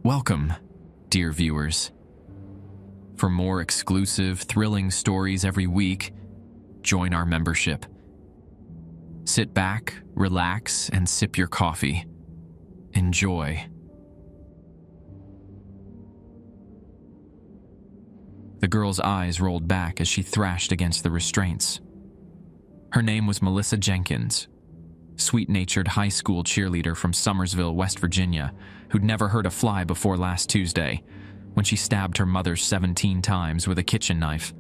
Welcome, dear viewers. For more exclusive, thrilling stories every week, join our membership. Sit back, relax, and sip your coffee. Enjoy. The girl's eyes rolled back as she thrashed against the restraints. Her name was Melissa Jenkins, sweet-natured high school cheerleader from Summersville, West Virginia, who'd never hurt a fly before last Tuesday, when she stabbed her mother 17 times with a kitchen knife.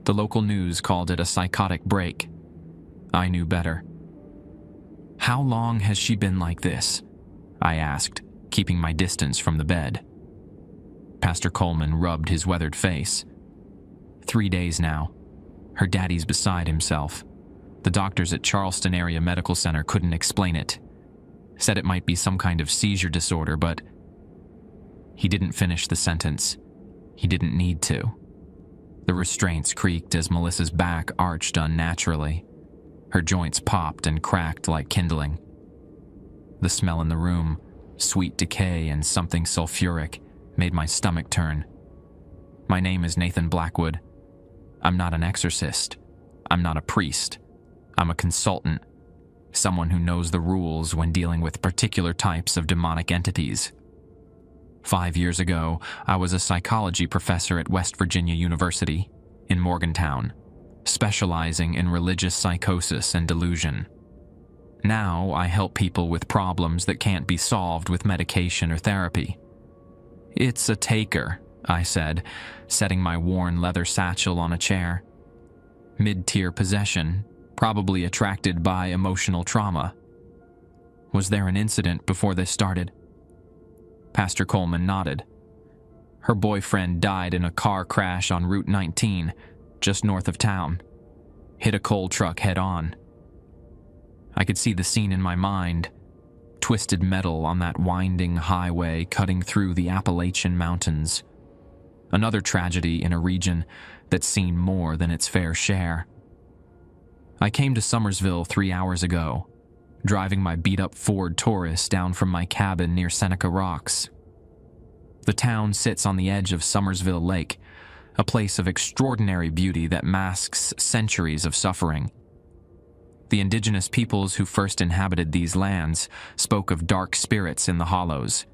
The local news called it a psychotic break. I knew better. "How long has she been like this?" I asked, keeping my distance from the bed. Pastor Coleman rubbed his weathered face. 3 days now. Her daddy's beside himself. The doctors at Charleston Area Medical Center couldn't explain it. Said it might be some kind of seizure disorder, but he didn't finish the sentence. He didn't need to. The restraints creaked as Melissa's back arched unnaturally. Her joints popped and cracked like kindling. The smell in the room, sweet decay and something sulfuric, made my stomach turn. My name is Nathan Blackwood. I'm not an exorcist. I'm not a priest. I'm a consultant. Someone who knows the rules when dealing with particular types of demonic entities. 5 years ago, I was a psychology professor at West Virginia University in Morgantown, specializing in religious psychosis and delusion. Now I help people with problems that can't be solved with medication or therapy. "It's a taker," I said, setting my worn leather satchel on a chair. "Mid-tier possession, probably attracted by emotional trauma." "Was there an incident before this started?" Pastor Coleman nodded. "Her boyfriend died in a car crash on Route 19, just north of town. Hit a coal truck head-on." I could see the scene in my mind. Twisted metal on that winding highway cutting through the Appalachian Mountains. Another tragedy in a region that's seen more than its fair share. I came to Summersville 3 hours ago, driving my beat-up Ford Taurus down from my cabin near Seneca Rocks. The town sits on the edge of Summersville Lake, a place of extraordinary beauty that masks centuries of suffering. The indigenous peoples who first inhabited these lands spoke of dark spirits in the hollows.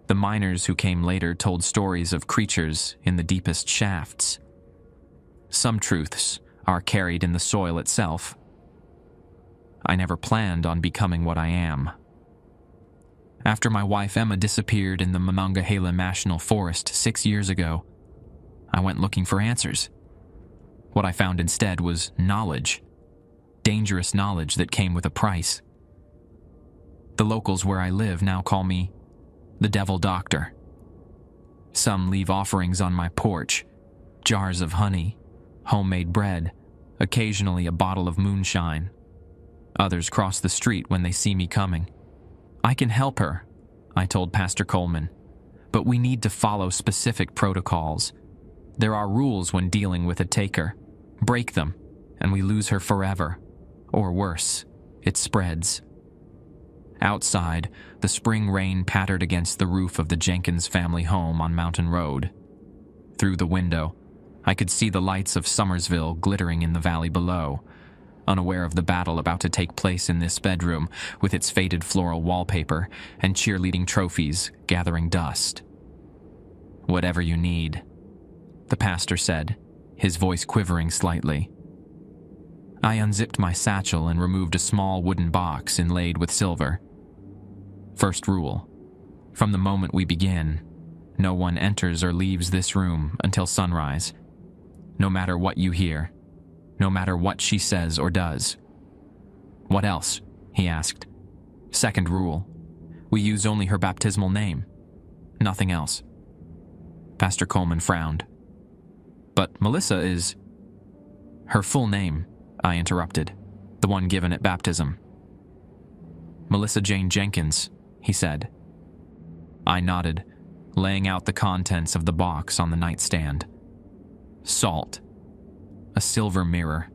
The miners who came later told stories of creatures in the deepest shafts. Some truths are carried in the soil itself. I never planned on becoming what I am. After my wife Emma disappeared in the Monongahela National Forest 6 years ago, I went looking for answers. What I found instead was knowledge. Dangerous knowledge that came with a price. The locals where I live now call me the Devil Doctor. Some leave offerings on my porch, jars of honey, homemade bread, occasionally a bottle of moonshine. Others cross the street when they see me coming. "I can help her," I told Pastor Coleman, "but we need to follow specific protocols. There are rules when dealing with a taker. Break them, and we lose her forever. Or worse, it spreads." Outside, the spring rain pattered against the roof of the Jenkins family home on Mountain Road. Through the window, I could see the lights of Summersville glittering in the valley below, unaware of the battle about to take place in this bedroom with its faded floral wallpaper and cheerleading trophies gathering dust. "Whatever you need," the pastor said, his voice quivering slightly. I unzipped my satchel and removed a small wooden box inlaid with silver. "First rule: from the moment we begin, no one enters or leaves this room until sunrise. No matter what you hear, no matter what she says or does." "What else?" he asked. "Second rule: we use only her baptismal name. Nothing else." Pastor Coleman frowned. "But Melissa is—" "Her full name," I interrupted, "the one given at baptism." "Melissa Jane Jenkins," he said. I nodded, laying out the contents of the box on the nightstand. Salt, a silver mirror,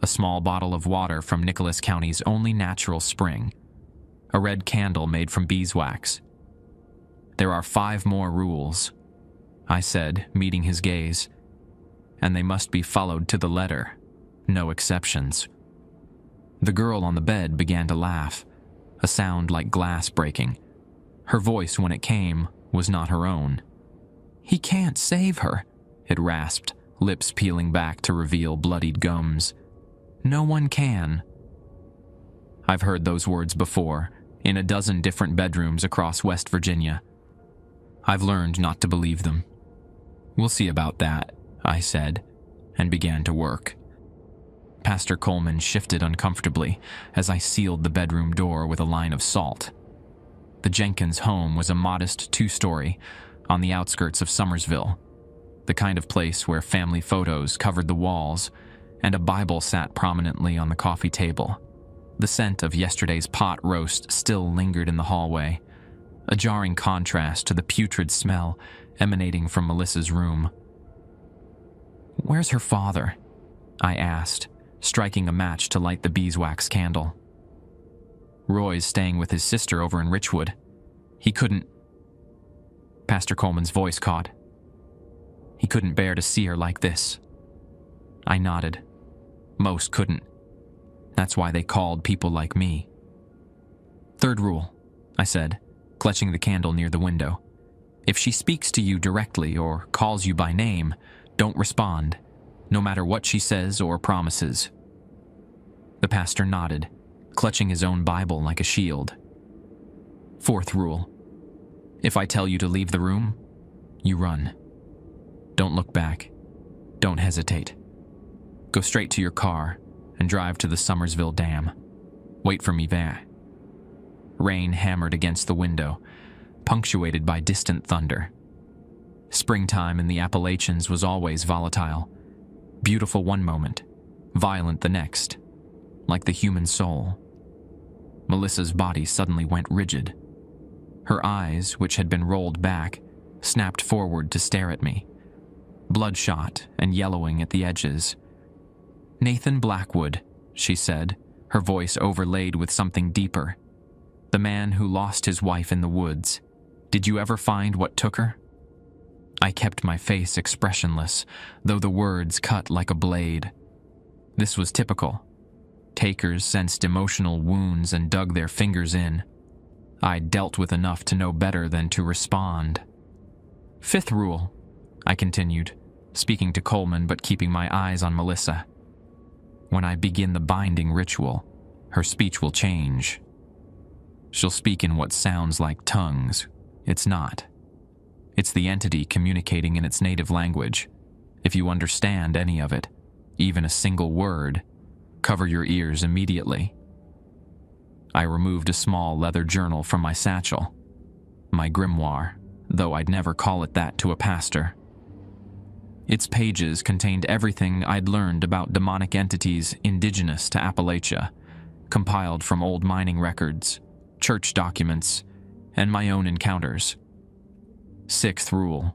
a small bottle of water from Nicholas County's only natural spring, a red candle made from beeswax. There are 5 more rules, I said, meeting his gaze, and they must be followed to the letter. No exceptions. The girl on the bed began to laugh, a sound like glass breaking. Her voice, when it came, was not her own. "He can't save her," it rasped, lips peeling back to reveal bloodied gums. "No one can." I've heard those words before, in a dozen different bedrooms across West Virginia. I've learned not to believe them. "We'll see about that," I said, and began to work. Pastor Coleman shifted uncomfortably as I sealed the bedroom door with a line of salt. The Jenkins home was a modest 2-story on the outskirts of Summersville, the kind of place where family photos covered the walls and a Bible sat prominently on the coffee table. The scent of yesterday's pot roast still lingered in the hallway, a jarring contrast to the putrid smell emanating from Melissa's room. "Where's her father?" I asked, striking a match to light the beeswax candle. "Roy's staying with his sister over in Richwood. He couldn't..." Pastor Coleman's voice caught. "He couldn't bear to see her like this." I nodded. "Most couldn't. That's why they called people like me." "Third rule," I said, clutching the candle near the window. "If she speaks to you directly or calls you by name, don't respond, no matter what she says or promises." The pastor nodded, clutching his own Bible like a shield. "Fourth rule. If I tell you to leave the room, you run. Don't look back. Don't hesitate. Go straight to your car and drive to the Summersville Dam. Wait for me there." Rain hammered against the window, punctuated by distant thunder. Springtime in the Appalachians was always volatile. Beautiful one moment, violent the next, like the human soul. Melissa's body suddenly went rigid. Her eyes, which had been rolled back, snapped forward to stare at me, bloodshot and yellowing at the edges. "Nathan Blackwood," she said, her voice overlaid with something deeper. "The man who lost his wife in the woods. Did you ever find what took her?" I kept my face expressionless, though the words cut like a blade. This was typical. Takers sensed emotional wounds and dug their fingers in. I'd dealt with enough to know better than to respond. "Fifth rule," I continued, speaking to Coleman but keeping my eyes on Melissa. "When I begin the binding ritual, her speech will change. She'll speak in what sounds like tongues. It's not. It's the entity communicating in its native language. If you understand any of it, even a single word, cover your ears immediately." I removed a small leather journal from my satchel. My grimoire, though I'd never call it that to a pastor. Its pages contained everything I'd learned about demonic entities indigenous to Appalachia, compiled from old mining records, church documents, and my own encounters. Sixth rule.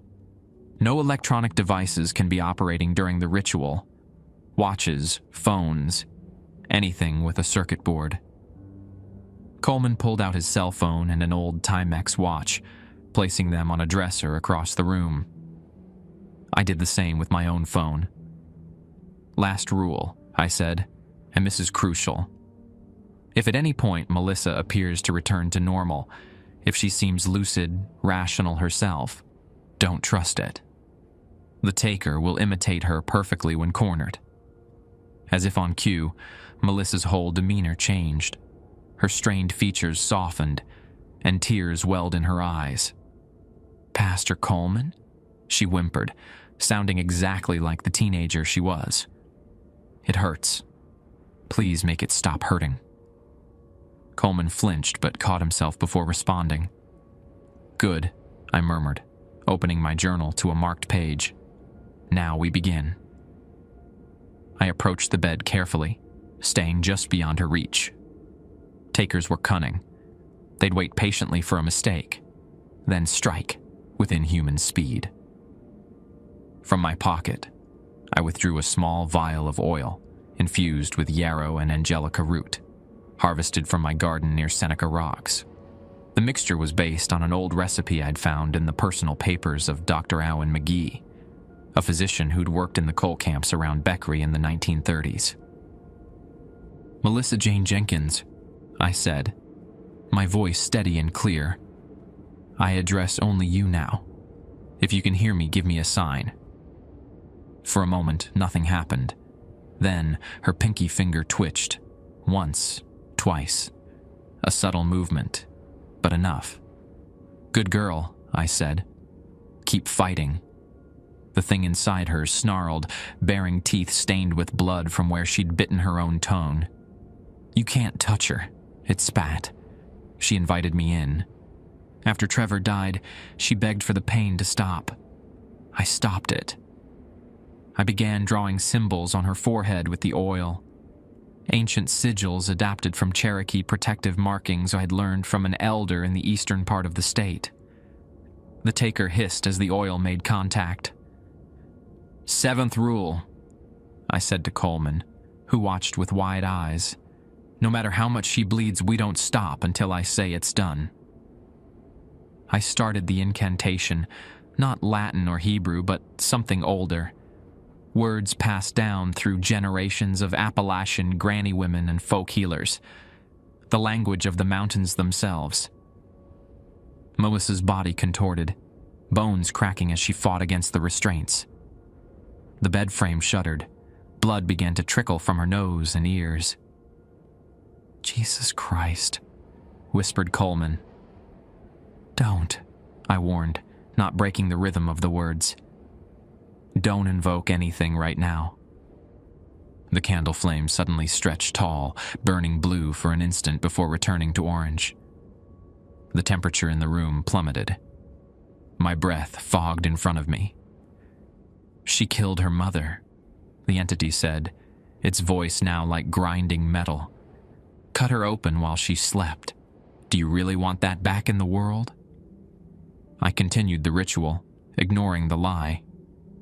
No electronic devices can be operating during the ritual. Watches, phones, anything with a circuit board. Coleman pulled out his cell phone and an old Timex watch, placing them on a dresser across the room. I did the same with my own phone. "Last rule," I said, "and this is crucial. If at any point Melissa appears to return to normal, if she seems lucid, rational herself, don't trust it. The taker will imitate her perfectly when cornered." As if on cue, Melissa's whole demeanor changed. Her strained features softened, and tears welled in her eyes. "Pastor Coleman?" she whimpered, sounding exactly like the teenager she was. "It hurts. Please make it stop hurting." Coleman flinched but caught himself before responding. "Good," I murmured, opening my journal to a marked page. "Now we begin." I approached the bed carefully, staying just beyond her reach. Takers were cunning. They'd wait patiently for a mistake, then strike with inhuman speed. From my pocket, I withdrew a small vial of oil infused with yarrow and angelica root, harvested from my garden near Seneca Rocks. The mixture was based on an old recipe I'd found in the personal papers of Dr. Owen McGee, a physician who'd worked in the coal camps around Beckery in the 1930s. "Melissa Jane Jenkins," I said, my voice steady and clear. "I address only you now. If you can hear me, give me a sign." For a moment, nothing happened. Then, her pinky finger twitched. Once, twice. A subtle movement, but enough. "Good girl," I said. "Keep fighting." The thing inside her snarled, baring teeth stained with blood from where she'd bitten her own tongue. "You can't touch her," it spat. She invited me in. After Trevor died, she begged for the pain to stop. I stopped it. I began drawing symbols on her forehead with the oil. Ancient sigils adapted from Cherokee protective markings I had learned from an elder in the eastern part of the state. The taker hissed as the oil made contact. "Seventh rule," I said to Coleman, who watched with wide eyes. "No matter how much she bleeds, we don't stop until I say it's done." I started the incantation, not Latin or Hebrew, but something older. Words passed down through generations of Appalachian granny women and folk healers. The language of the mountains themselves. Melissa's body contorted, bones cracking as she fought against the restraints. The bed frame shuddered. Blood began to trickle from her nose and ears. "Jesus Christ," whispered Coleman. "Don't," I warned, not breaking the rhythm of the words. "Don't invoke anything right now." The candle flame suddenly stretched tall, burning blue for an instant before returning to orange. The temperature in the room plummeted. My breath fogged in front of me. "She killed her mother," the entity said, its voice now like grinding metal. "Cut her open while she slept. Do you really want that back in the world?" I continued the ritual, ignoring the lie.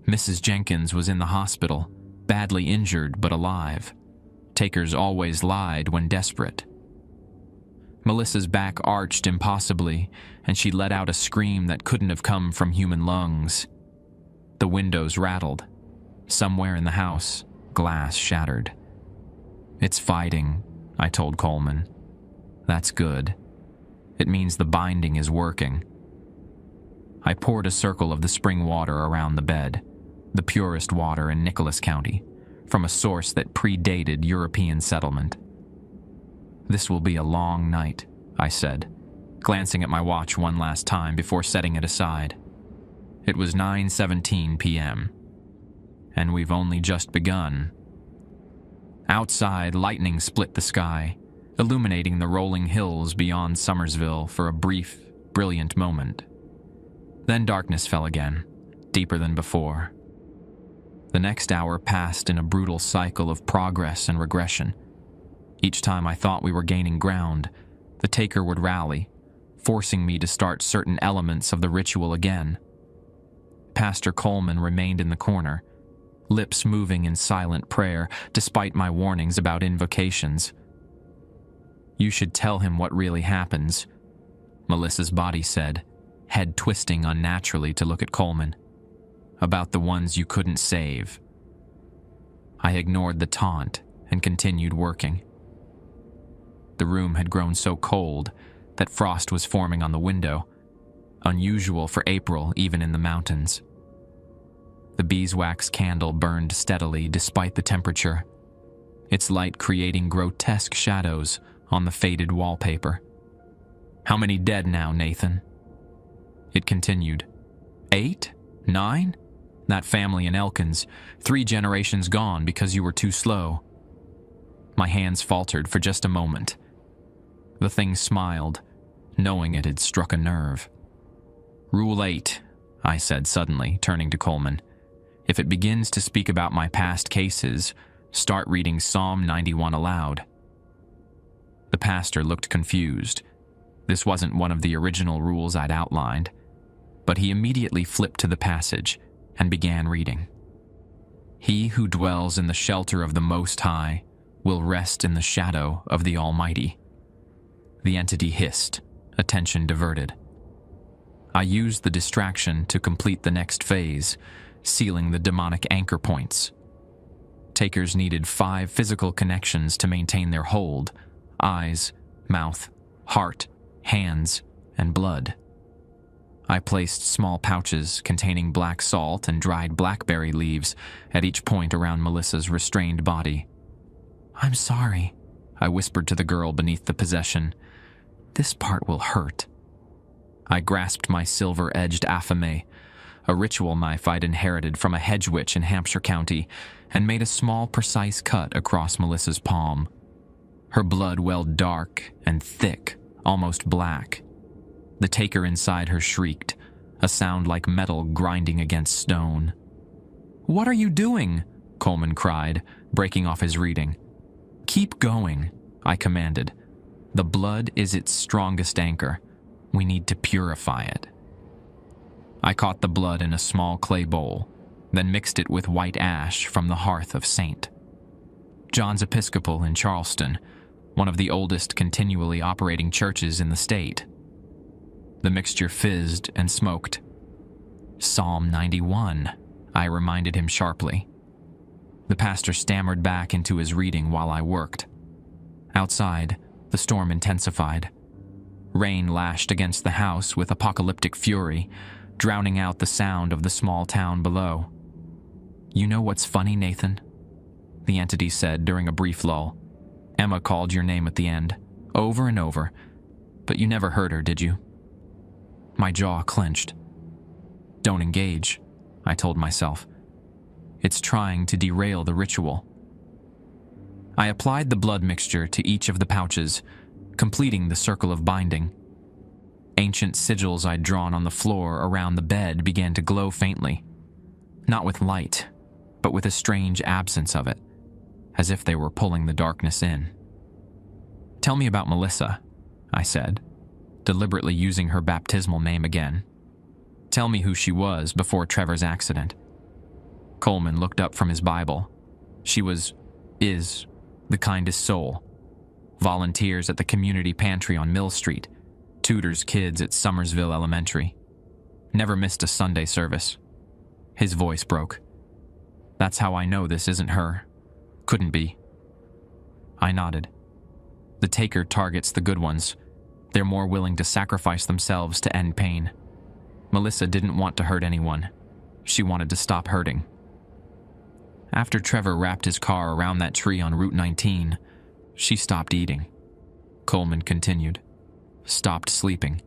Mrs. Jenkins was in the hospital, badly injured but alive. Takers always lied when desperate. Melissa's back arched impossibly, and she let out a scream that couldn't have come from human lungs. The windows rattled. Somewhere in the house, glass shattered. "It's fighting," I told Coleman. "That's good. It means the binding is working." I poured a circle of the spring water around the bed, the purest water in Nicholas County, from a source that predated European settlement. "This will be a long night," I said, glancing at my watch one last time before setting it aside. It was 9:17 p.m., and we've only just begun. Outside, lightning split the sky, illuminating the rolling hills beyond Summersville for a brief, brilliant moment. Then darkness fell again, deeper than before. The next hour passed in a brutal cycle of progress and regression. Each time I thought we were gaining ground, the taker would rally, forcing me to start certain elements of the ritual again. Pastor Coleman remained in the corner, lips moving in silent prayer despite my warnings about invocations. "You should tell him what really happens," Melissa's body said, head twisting unnaturally to look at Coleman. "About the ones you couldn't save." I ignored the taunt and continued working. The room had grown so cold that frost was forming on the window, unusual for April even in the mountains. The beeswax candle burned steadily despite the temperature, its light creating grotesque shadows on the faded wallpaper. "How many dead now, Nathan?" It continued. 8? 9? That family in Elkins, 3 generations gone because you were too slow. My hands faltered for just a moment. The thing smiled, knowing it had struck a nerve. "Rule 8, I said suddenly, turning to Coleman. "If it begins to speak about my past cases, start reading Psalm 91 aloud." The pastor looked confused. This wasn't one of the original rules I'd outlined, but he immediately flipped to the passage and began reading. "He who dwells in the shelter of the Most High will rest in the shadow of the Almighty." The entity hissed, attention diverted. I used the distraction to complete the next phase, sealing the demonic anchor points. Takers needed 5 physical connections to maintain their hold: eyes, mouth, heart, hands, and blood. I placed small pouches containing black salt and dried blackberry leaves at each point around Melissa's restrained body. "I'm sorry," I whispered to the girl beneath the possession. "This part will hurt." I grasped my silver-edged affame, a ritual knife I'd inherited from a hedge witch in Hampshire County, and made a small, precise cut across Melissa's palm. Her blood welled dark and thick, almost black. The taker inside her shrieked, a sound like metal grinding against stone. "What are you doing?" Coleman cried, breaking off his reading. "Keep going," I commanded. "The blood is its strongest anchor. We need to purify it." I caught the blood in a small clay bowl, then mixed it with white ash from the hearth of St. John's Episcopal in Charleston, one of the oldest continually operating churches in the state. The mixture fizzed and smoked. "Psalm 91, I reminded him sharply. The pastor stammered back into his reading while I worked. Outside, the storm intensified. Rain lashed against the house with apocalyptic fury, drowning out the sound of the small town below. "You know what's funny, Nathan?" the entity said during a brief lull. "Emma called your name at the end, over and over, but you never heard her, did you?" My jaw clenched. "Don't engage," I told myself. "It's trying to derail the ritual." I applied the blood mixture to each of the pouches, completing the circle of binding. Ancient sigils I'd drawn on the floor around the bed began to glow faintly, not with light, but with a strange absence of it, as if they were pulling the darkness in. "Tell me about Melissa," I said, deliberately using her baptismal name again. "Tell me who she was before Trevor's accident." Coleman looked up from his Bible. "She is the kindest soul. Volunteers at the community pantry on Mill Street, tutors kids at Summersville Elementary. Never missed a Sunday service." His voice broke. "That's how I know this isn't her. Couldn't be." I nodded. "The taker targets the good ones. They're more willing to sacrifice themselves to end pain. Melissa didn't want to hurt anyone. She wanted to stop hurting." After Trevor wrapped his car around that tree on Route 19, she stopped eating. Coleman continued. Stopped sleeping.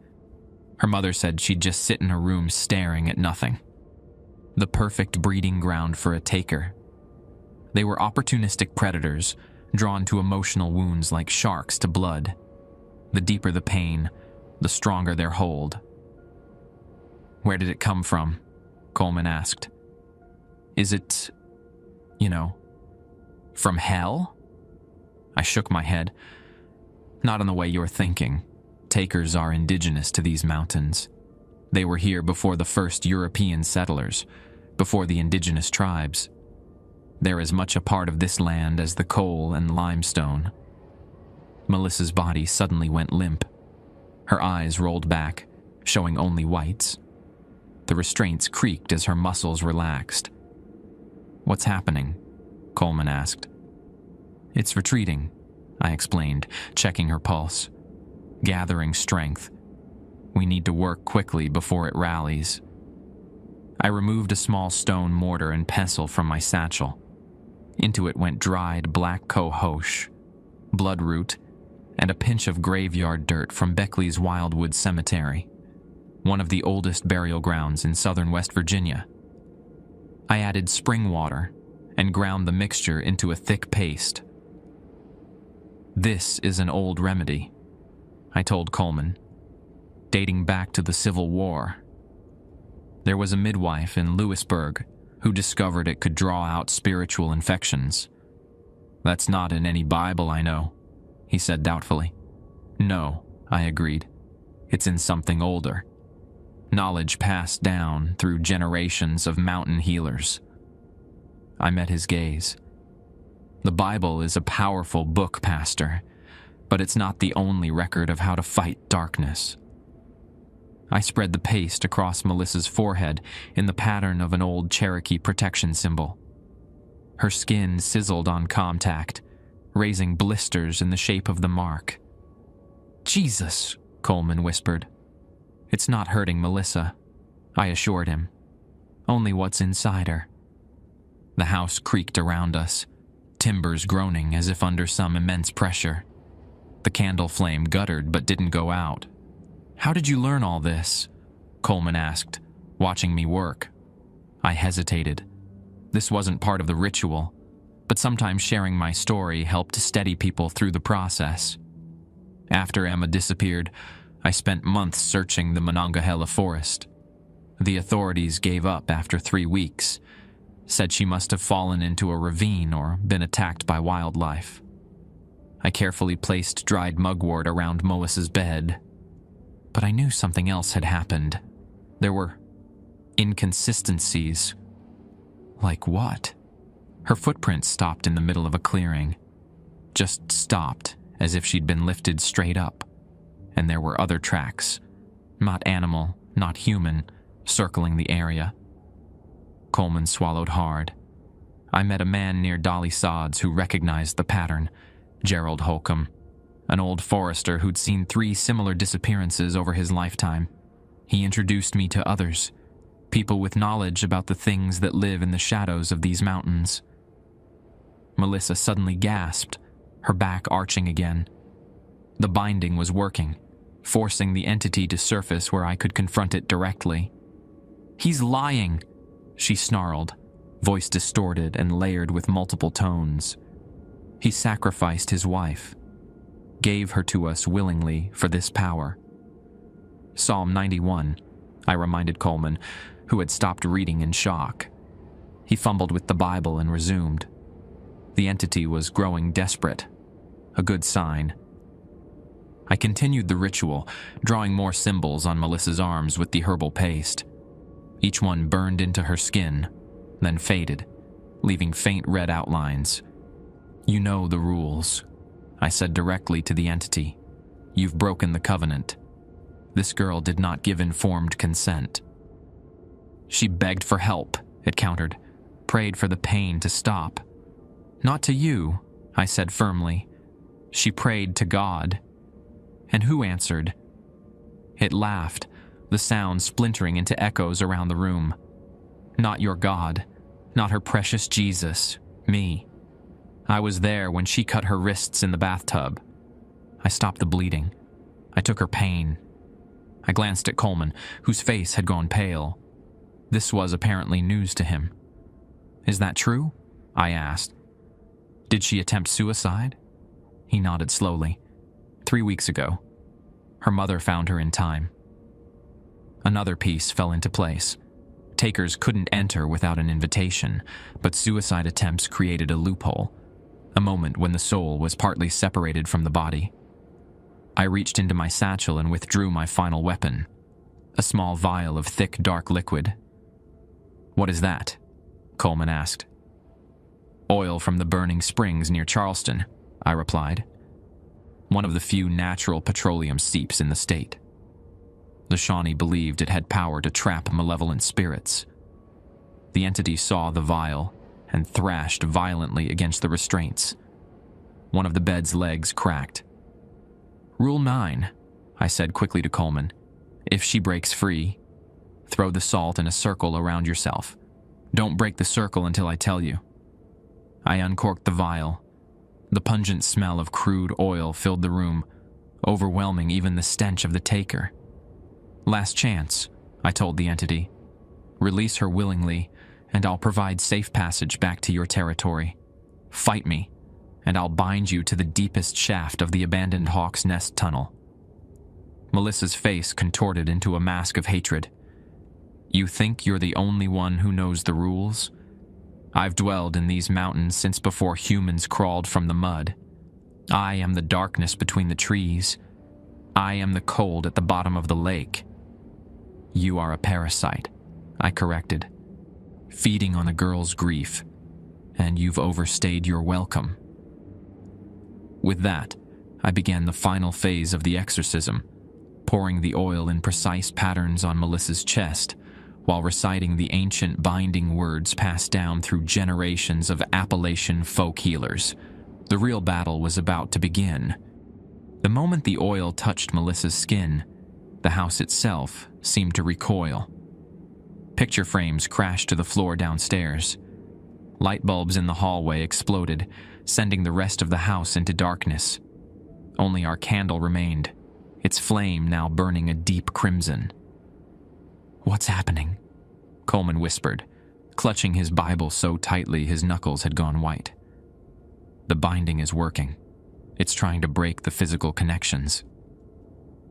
Her mother said she'd just sit in her room staring at nothing. The perfect breeding ground for a taker. They were opportunistic predators, drawn to emotional wounds like sharks to blood. The deeper the pain, the stronger their hold. "Where did it come from?" Coleman asked. "Is it, from hell?" I shook my head. "Not in the way you're thinking. Takers are indigenous to these mountains. They were here before the first European settlers, before the indigenous tribes. They're as much a part of this land as the coal and limestone." Melissa's body suddenly went limp. Her eyes rolled back, showing only whites. The restraints creaked as her muscles relaxed. "What's happening?" Coleman asked. "It's retreating," I explained, checking her pulse. "Gathering strength. We need to work quickly before it rallies." I removed a small stone mortar and pestle from my satchel. Into it went dried black cohosh, bloodroot, and a pinch of graveyard dirt from Beckley's Wildwood Cemetery, one of the oldest burial grounds in southern West Virginia. I added spring water and ground the mixture into a thick paste. "This is an old remedy," I told Coleman, "dating back to the Civil War. There was a midwife in Lewisburg who discovered it could draw out spiritual infections." "That's not in any Bible I know," he said doubtfully. "No," I agreed. "It's in something older. Knowledge passed down through generations of mountain healers." I met his gaze. "The Bible is a powerful book, Pastor, but it's not the only record of how to fight darkness. I spread the paste across Melissa's forehead in the pattern of an old Cherokee protection symbol. Her skin sizzled on contact, raising blisters in the shape of the mark. "Jesus," Coleman whispered. "It's not hurting Melissa," I assured him. "Only what's inside her." The house creaked around us, timbers groaning as if under some immense pressure. The candle flame guttered but didn't go out. "How did you learn all this?" Coleman asked, watching me work. I hesitated. This wasn't part of the ritual, but sometimes sharing my story helped to steady people through the process. After Emma disappeared, I spent months searching the Monongahela forest. The authorities gave up after 3 weeks, said she must have fallen into a ravine or been attacked by wildlife. I carefully placed dried mugwort around Melissa's bed, but I knew something else had happened. There were inconsistencies. Like what? Her footprints stopped in the middle of a clearing. Just stopped, as if she'd been lifted straight up. And there were other tracks, not animal, not human, circling the area. Coleman swallowed hard. I met a man near Dolly Sods who recognized the pattern, Gerald Holcomb, an old forester who'd seen 3 similar disappearances over his lifetime. He introduced me to others, people with knowledge about the things that live in the shadows of these mountains. Melissa suddenly gasped, her back arching again. The binding was working, forcing the entity to surface where I could confront it directly. "He's lying," she snarled, voice distorted and layered with multiple tones. "He sacrificed his wife, gave her to us willingly for this power." Psalm 91, I reminded Coleman, who had stopped reading in shock. He fumbled with the Bible and resumed. The entity was growing desperate, a good sign. I continued the ritual, drawing more symbols on Melissa's arms with the herbal paste. Each one burned into her skin, then faded, leaving faint red outlines. "You know the rules," I said directly to the entity. "You've broken the covenant. This girl did not give informed consent." "She begged for help," it countered, "prayed for the pain to stop." "Not to you," I said firmly. "She prayed to God." "And who answered?" It laughed, the sound splintering into echoes around the room. "Not your God, not her precious Jesus, me. I was there when she cut her wrists in the bathtub. I stopped the bleeding. I took her pain." I glanced at Coleman, whose face had gone pale. This was apparently news to him. "Is that true?" I asked. "Did she attempt suicide?" He nodded slowly. 3 weeks ago. Her mother found her in time. Another piece fell into place. Takers couldn't enter without an invitation, but suicide attempts created a loophole, a moment when the soul was partly separated from the body. I reached into my satchel and withdrew my final weapon, a small vial of thick, dark liquid. "What is that?" Coleman asked. "Oil from the burning springs near Charleston," I replied. "One of the few natural petroleum seeps in the state." The Shawnee believed it had power to trap malevolent spirits. The entity saw the vial and thrashed violently against the restraints. One of the bed's legs cracked. "Rule 9, I said quickly to Coleman. "If she breaks free, throw the salt in a circle around yourself. Don't break the circle until I tell you." I uncorked the vial. The pungent smell of crude oil filled the room, overwhelming even the stench of the taker. "Last chance," I told the entity. "Release her willingly, and I'll provide safe passage back to your territory. Fight me, and I'll bind you to the deepest shaft of the abandoned Hawk's Nest tunnel." Melissa's face contorted into a mask of hatred. "You think you're the only one who knows the rules? I've dwelled in these mountains since before humans crawled from the mud. I am the darkness between the trees. I am the cold at the bottom of the lake." "You are a parasite," I corrected, "feeding on a girl's grief, and you've overstayed your welcome." With that, I began the final phase of the exorcism, pouring the oil in precise patterns on Melissa's chest, while reciting the ancient binding words passed down through generations of Appalachian folk healers. The real battle was about to begin. The moment the oil touched Melissa's skin, the house itself seemed to recoil. Picture frames crashed to the floor downstairs. Light bulbs in the hallway exploded, sending the rest of the house into darkness. Only our candle remained, its flame now burning a deep crimson. "What's happening?" Coleman whispered, clutching his Bible so tightly his knuckles had gone white. "The binding is working. It's trying to break the physical connections."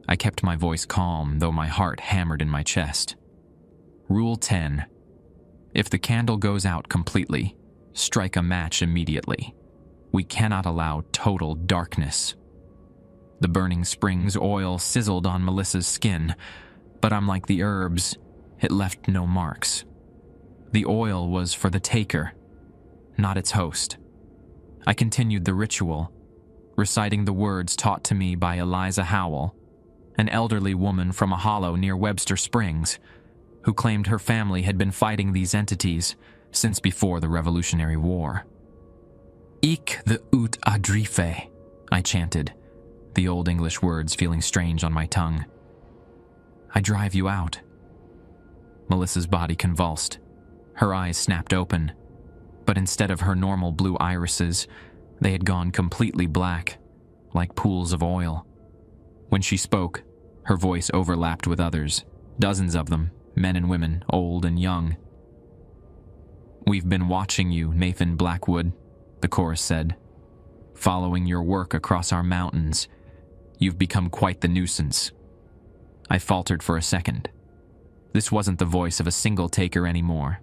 I kept my voice calm, though my heart hammered in my chest. Rule 10. If the candle goes out completely, strike a match immediately. We cannot allow total darkness. The burning spring's oil sizzled on Melissa's skin, but unlike the herbs, it left no marks. The oil was for the taker, not its host. I continued the ritual, reciting the words taught to me by Eliza Howell, an elderly woman from a hollow near Webster Springs, who claimed her family had been fighting these entities since before the Revolutionary War. "Ik the ut adrife," I chanted, the Old English words feeling strange on my tongue. "I drive you out." Melissa's body convulsed. Her eyes snapped open, but instead of her normal blue irises, they had gone completely black, like pools of oil. When she spoke, her voice overlapped with others, dozens of them, men and women, old and young. "We've been watching you, Nathan Blackwood," the chorus said. "Following your work across our mountains, you've become quite the nuisance." I faltered for a second. This wasn't the voice of a single taker anymore.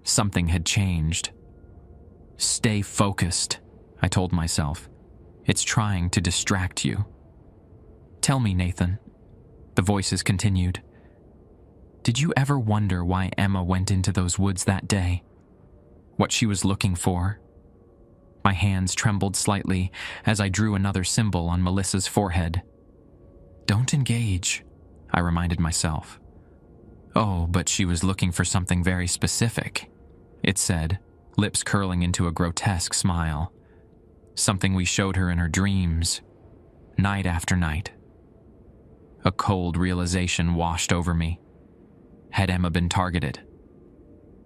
Something had changed. "Stay focused," I told myself. "It's trying to distract you." "Tell me, Nathan," the voices continued. "Did you ever wonder why Emma went into those woods that day? What she was looking for?" My hands trembled slightly as I drew another symbol on Melissa's forehead. "Don't engage," I reminded myself. "Oh, but she was looking for something very specific," it said, lips curling into a grotesque smile. "Something we showed her in her dreams, night after night." A cold realization washed over me. Had Emma been targeted?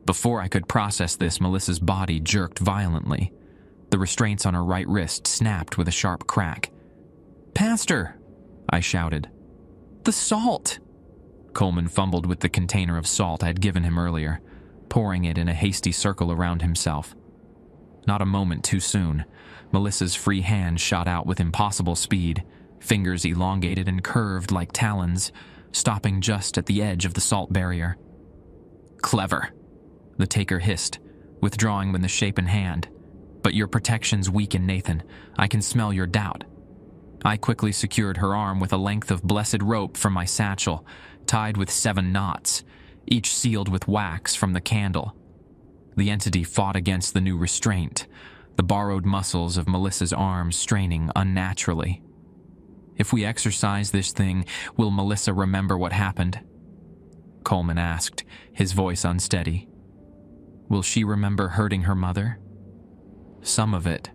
Before I could process this, Melissa's body jerked violently. The restraints on her right wrist snapped with a sharp crack. "Pastor!" I shouted. "The salt!" Coleman fumbled with the container of salt I had given him earlier, pouring it in a hasty circle around himself. Not a moment too soon, Melissa's free hand shot out with impossible speed, fingers elongated and curved like talons, stopping just at the edge of the salt barrier. "Clever," the taker hissed, withdrawing with the shapen hand. "But your protection's weakened, Nathan. I can smell your doubt." I quickly secured her arm with a length of blessed rope from my satchel, tied with 7 knots, each sealed with wax from the candle. The entity fought against the new restraint, the borrowed muscles of Melissa's arms straining unnaturally. "If we exorcise this thing, will Melissa remember what happened?" Coleman asked, his voice unsteady. "Will she remember hurting her mother?" "Some of it,"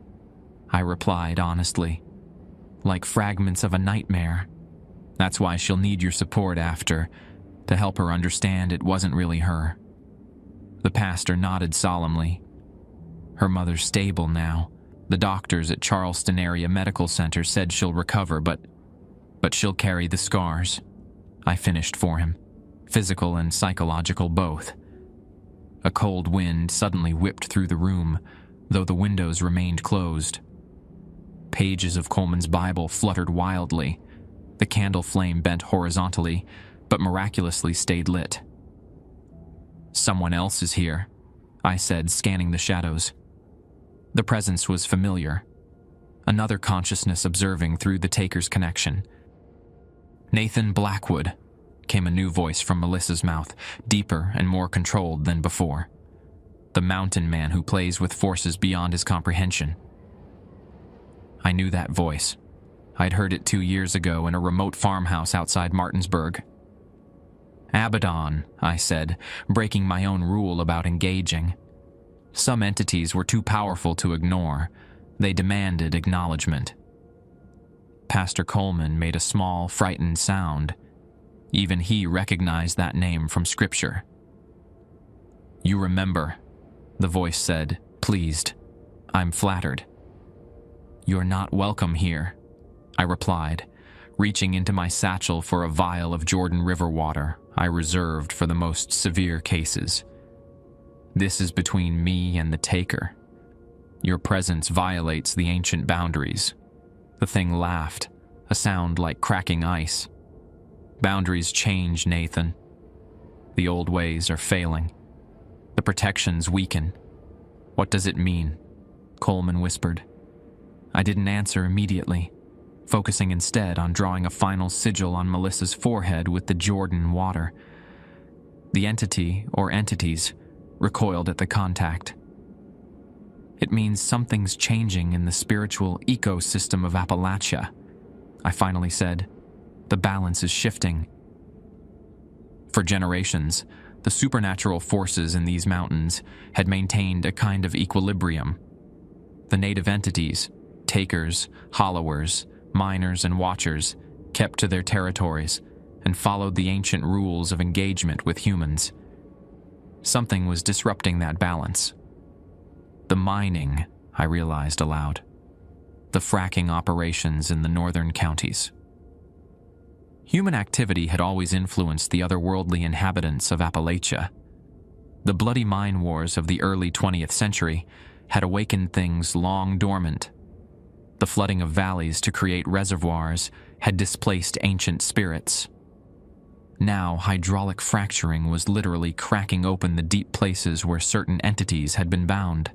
I replied honestly. "Like fragments of a nightmare. That's why she'll need your support after, to help her understand it wasn't really her." The pastor nodded solemnly. "Her mother's stable now. The doctors at Charleston Area Medical Center said she'll recover, but she'll carry the scars." I finished for him, physical and psychological both. A cold wind suddenly whipped through the room, though the windows remained closed. Pages of Coleman's Bible fluttered wildly. The candle flame bent horizontally, but miraculously stayed lit. "Someone else is here," I said, scanning the shadows. The presence was familiar. Another consciousness observing through the taker's connection. "Nathan Blackwood," came a new voice from Melissa's mouth, deeper and more controlled than before. "The mountain man who plays with forces beyond his comprehension." I knew that voice. I'd heard it 2 years ago in a remote farmhouse outside Martinsburg. Abaddon, I said, breaking my own rule about engaging. Some entities were too powerful to ignore. They demanded acknowledgement. Pastor Coleman made a small, frightened sound. Even he recognized that name from Scripture. "You remember," the voice said, pleased. "I'm flattered." "You're not welcome here," I replied, reaching into my satchel for a vial of Jordan River water I reserved for the most severe cases. "This is between me and the taker. Your presence violates the ancient boundaries." The thing laughed, a sound like cracking ice. "Boundaries change, Nathan. The old ways are failing. The protections weaken." "What does it mean?" Coleman whispered. I didn't answer immediately, focusing instead on drawing a final sigil on Melissa's forehead with the Jordan water. The entity, or entities, recoiled at the contact. "It means something's changing in the spiritual ecosystem of Appalachia," I finally said. "The balance is shifting." For generations, the supernatural forces in these mountains had maintained a kind of equilibrium. The native entities, takers, hollowers, miners, and watchers, kept to their territories and followed the ancient rules of engagement with humans. Something was disrupting that balance. The mining, I realized aloud. The fracking operations in the northern counties. Human activity had always influenced the otherworldly inhabitants of Appalachia. The bloody mine wars of the early 20th century had awakened things long dormant. The flooding of valleys to create reservoirs had displaced ancient spirits. Now, hydraulic fracturing was literally cracking open the deep places where certain entities had been bound.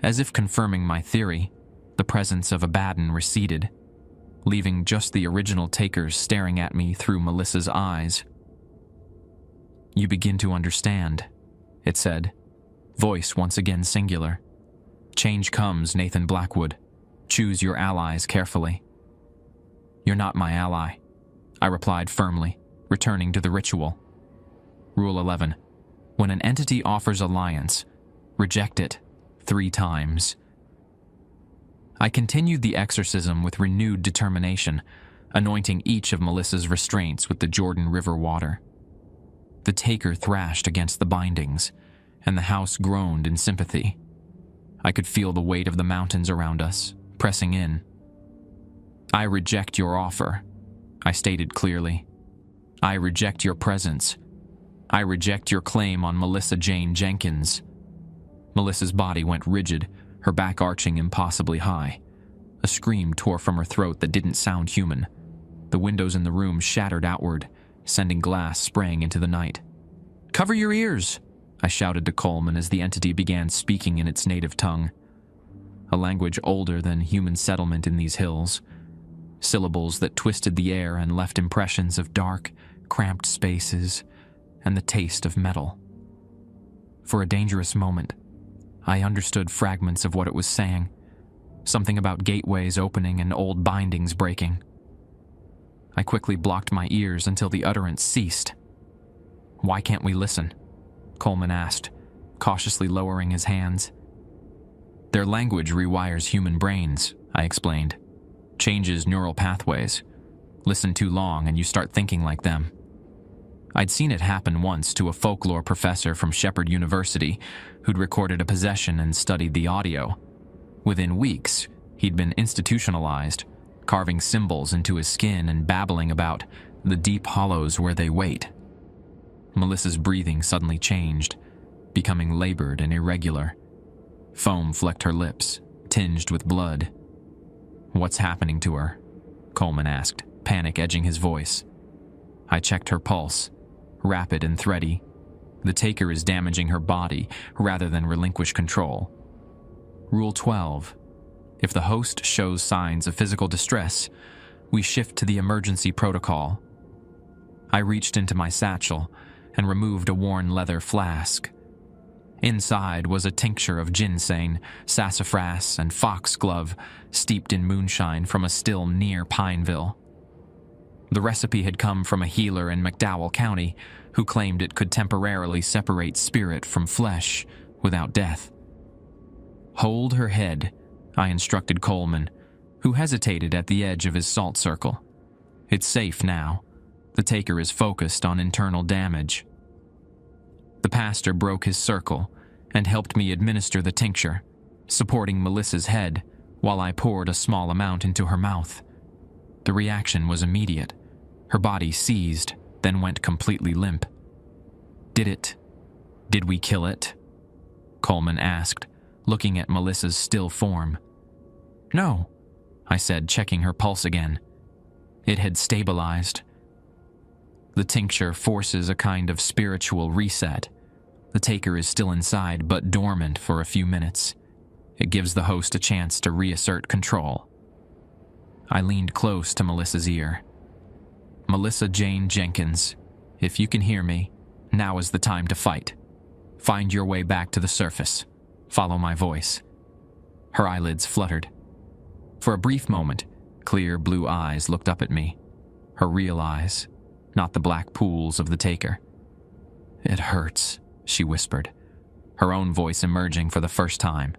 As if confirming my theory, the presence of Abaddon receded, leaving just the original takers staring at me through Melissa's eyes. "You begin to understand," it said, voice once again singular. "Change comes, Nathan Blackwood. Choose your allies carefully." "You're not my ally," I replied firmly, returning to the ritual. Rule 11. When an entity offers alliance, reject it 3 times. I continued the exorcism with renewed determination, anointing each of Melissa's restraints with the Jordan River water. The taker thrashed against the bindings, and the house groaned in sympathy. I could feel the weight of the mountains around us, pressing in. "I reject your offer," I stated clearly. "I reject your presence. I reject your claim on Melissa Jane Jenkins." Melissa's body went rigid, her back arching impossibly high. A scream tore from her throat that didn't sound human. The windows in the room shattered outward, sending glass spraying into the night. "Cover your ears!" I shouted to Coleman as the entity began speaking in its native tongue. A language older than human settlement in these hills. Syllables that twisted the air and left impressions of dark, cramped spaces and the taste of metal. For a dangerous moment, I understood fragments of what it was saying. Something about gateways opening and old bindings breaking. I quickly blocked my ears until the utterance ceased. "Why can't we listen?" Coleman asked, cautiously lowering his hands. "Their language rewires human brains," I explained. "Changes neural pathways. Listen too long and you start thinking like them." I'd seen it happen once to a folklore professor from Shepherd University who'd recorded a possession and studied the audio. Within weeks, he'd been institutionalized, carving symbols into his skin and babbling about the deep hollows where they wait. Melissa's breathing suddenly changed, becoming labored and irregular. Foam flecked her lips, tinged with blood. "What's happening to her?" Coleman asked, panic edging his voice. I checked her pulse, rapid and thready. The taker is damaging her body rather than relinquish control. Rule 12. If the host shows signs of physical distress, we shift to the emergency protocol. I reached into my satchel and removed a worn leather flask. Inside was a tincture of ginseng, sassafras, and foxglove, steeped in moonshine from a still near Pineville. The recipe had come from a healer in McDowell County who claimed it could temporarily separate spirit from flesh without death. "Hold her head," I instructed Coleman, who hesitated at the edge of his salt circle. "It's safe now. The taker is focused on internal damage." The pastor broke his circle and helped me administer the tincture, supporting Melissa's head while I poured a small amount into her mouth. The reaction was immediate. Her body seized, then went completely limp. Did we kill it?" Coleman asked, looking at Melissa's still form. "No," I said, checking her pulse again. It had stabilized. The tincture forces a kind of spiritual reset. The taker is still inside, but dormant for a few minutes. It gives the host a chance to reassert control. I leaned close to Melissa's ear. "Melissa Jane Jenkins, if you can hear me, now is the time to fight. Find your way back to the surface. Follow my voice." Her eyelids fluttered. For a brief moment, clear blue eyes looked up at me. Her real eyes, not the black pools of the taker. "It hurts," she whispered, her own voice emerging for the first time.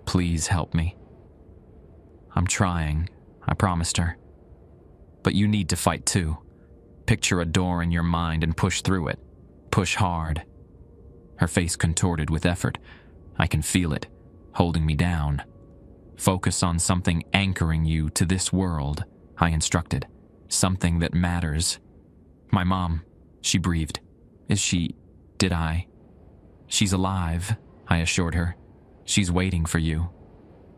"Please help me." "I'm trying," I promised her. "But you need to fight too. Picture a door in your mind and push through it. Push hard." Her face contorted with effort. I can feel it, holding me down. "Focus on something anchoring you to this world," I instructed. "Something that matters." "My mom," she breathed. Did I?" "She's alive," I assured her. "She's waiting for you."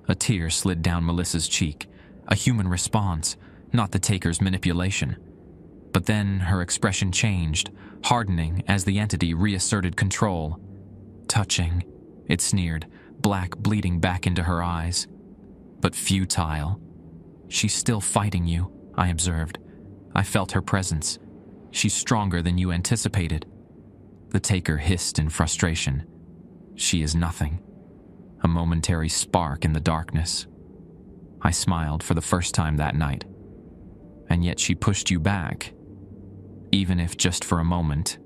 A tear slid down Melissa's cheek, a human response, not the taker's manipulation. But then her expression changed, hardening as the entity reasserted control. "Touching," it sneered, black bleeding back into her eyes. "But futile." "She's still fighting you," I observed. I felt her presence. "She's stronger than you anticipated." The taker hissed in frustration. "She is nothing." A momentary spark in the darkness. I smiled for the first time that night. "And yet she pushed you back, even if just for a moment."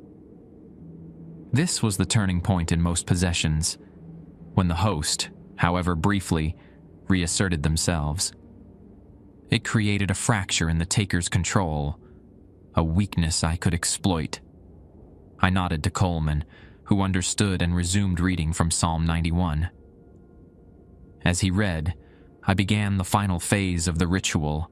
This was the turning point in most possessions, when the host, however briefly, reasserted themselves. It created a fracture in the taker's control, a weakness I could exploit. I nodded to Coleman, who understood and resumed reading from Psalm 91. As he read, I began the final phase of the ritual,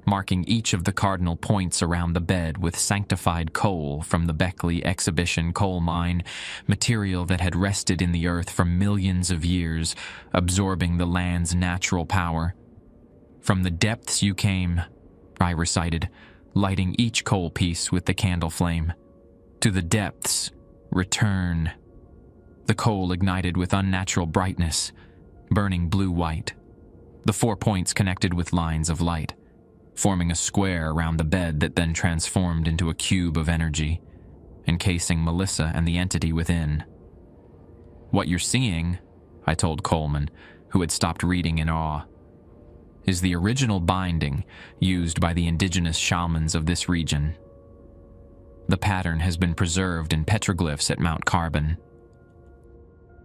marking each of the cardinal points around the bed with sanctified coal from the Beckley Exhibition coal mine, material that had rested in the earth for millions of years, absorbing the land's natural power. "From the depths you came," I recited, lighting each coal piece with the candle flame. "To the depths, return." The coal ignited with unnatural brightness, burning blue-white. The 4 points connected with lines of light, forming a square around the bed that then transformed into a cube of energy, encasing Melissa and the entity within. "What you're seeing," I told Coleman, who had stopped reading in awe, "is the original binding used by the indigenous shamans of this region. The pattern has been preserved in petroglyphs at Mount Carbon."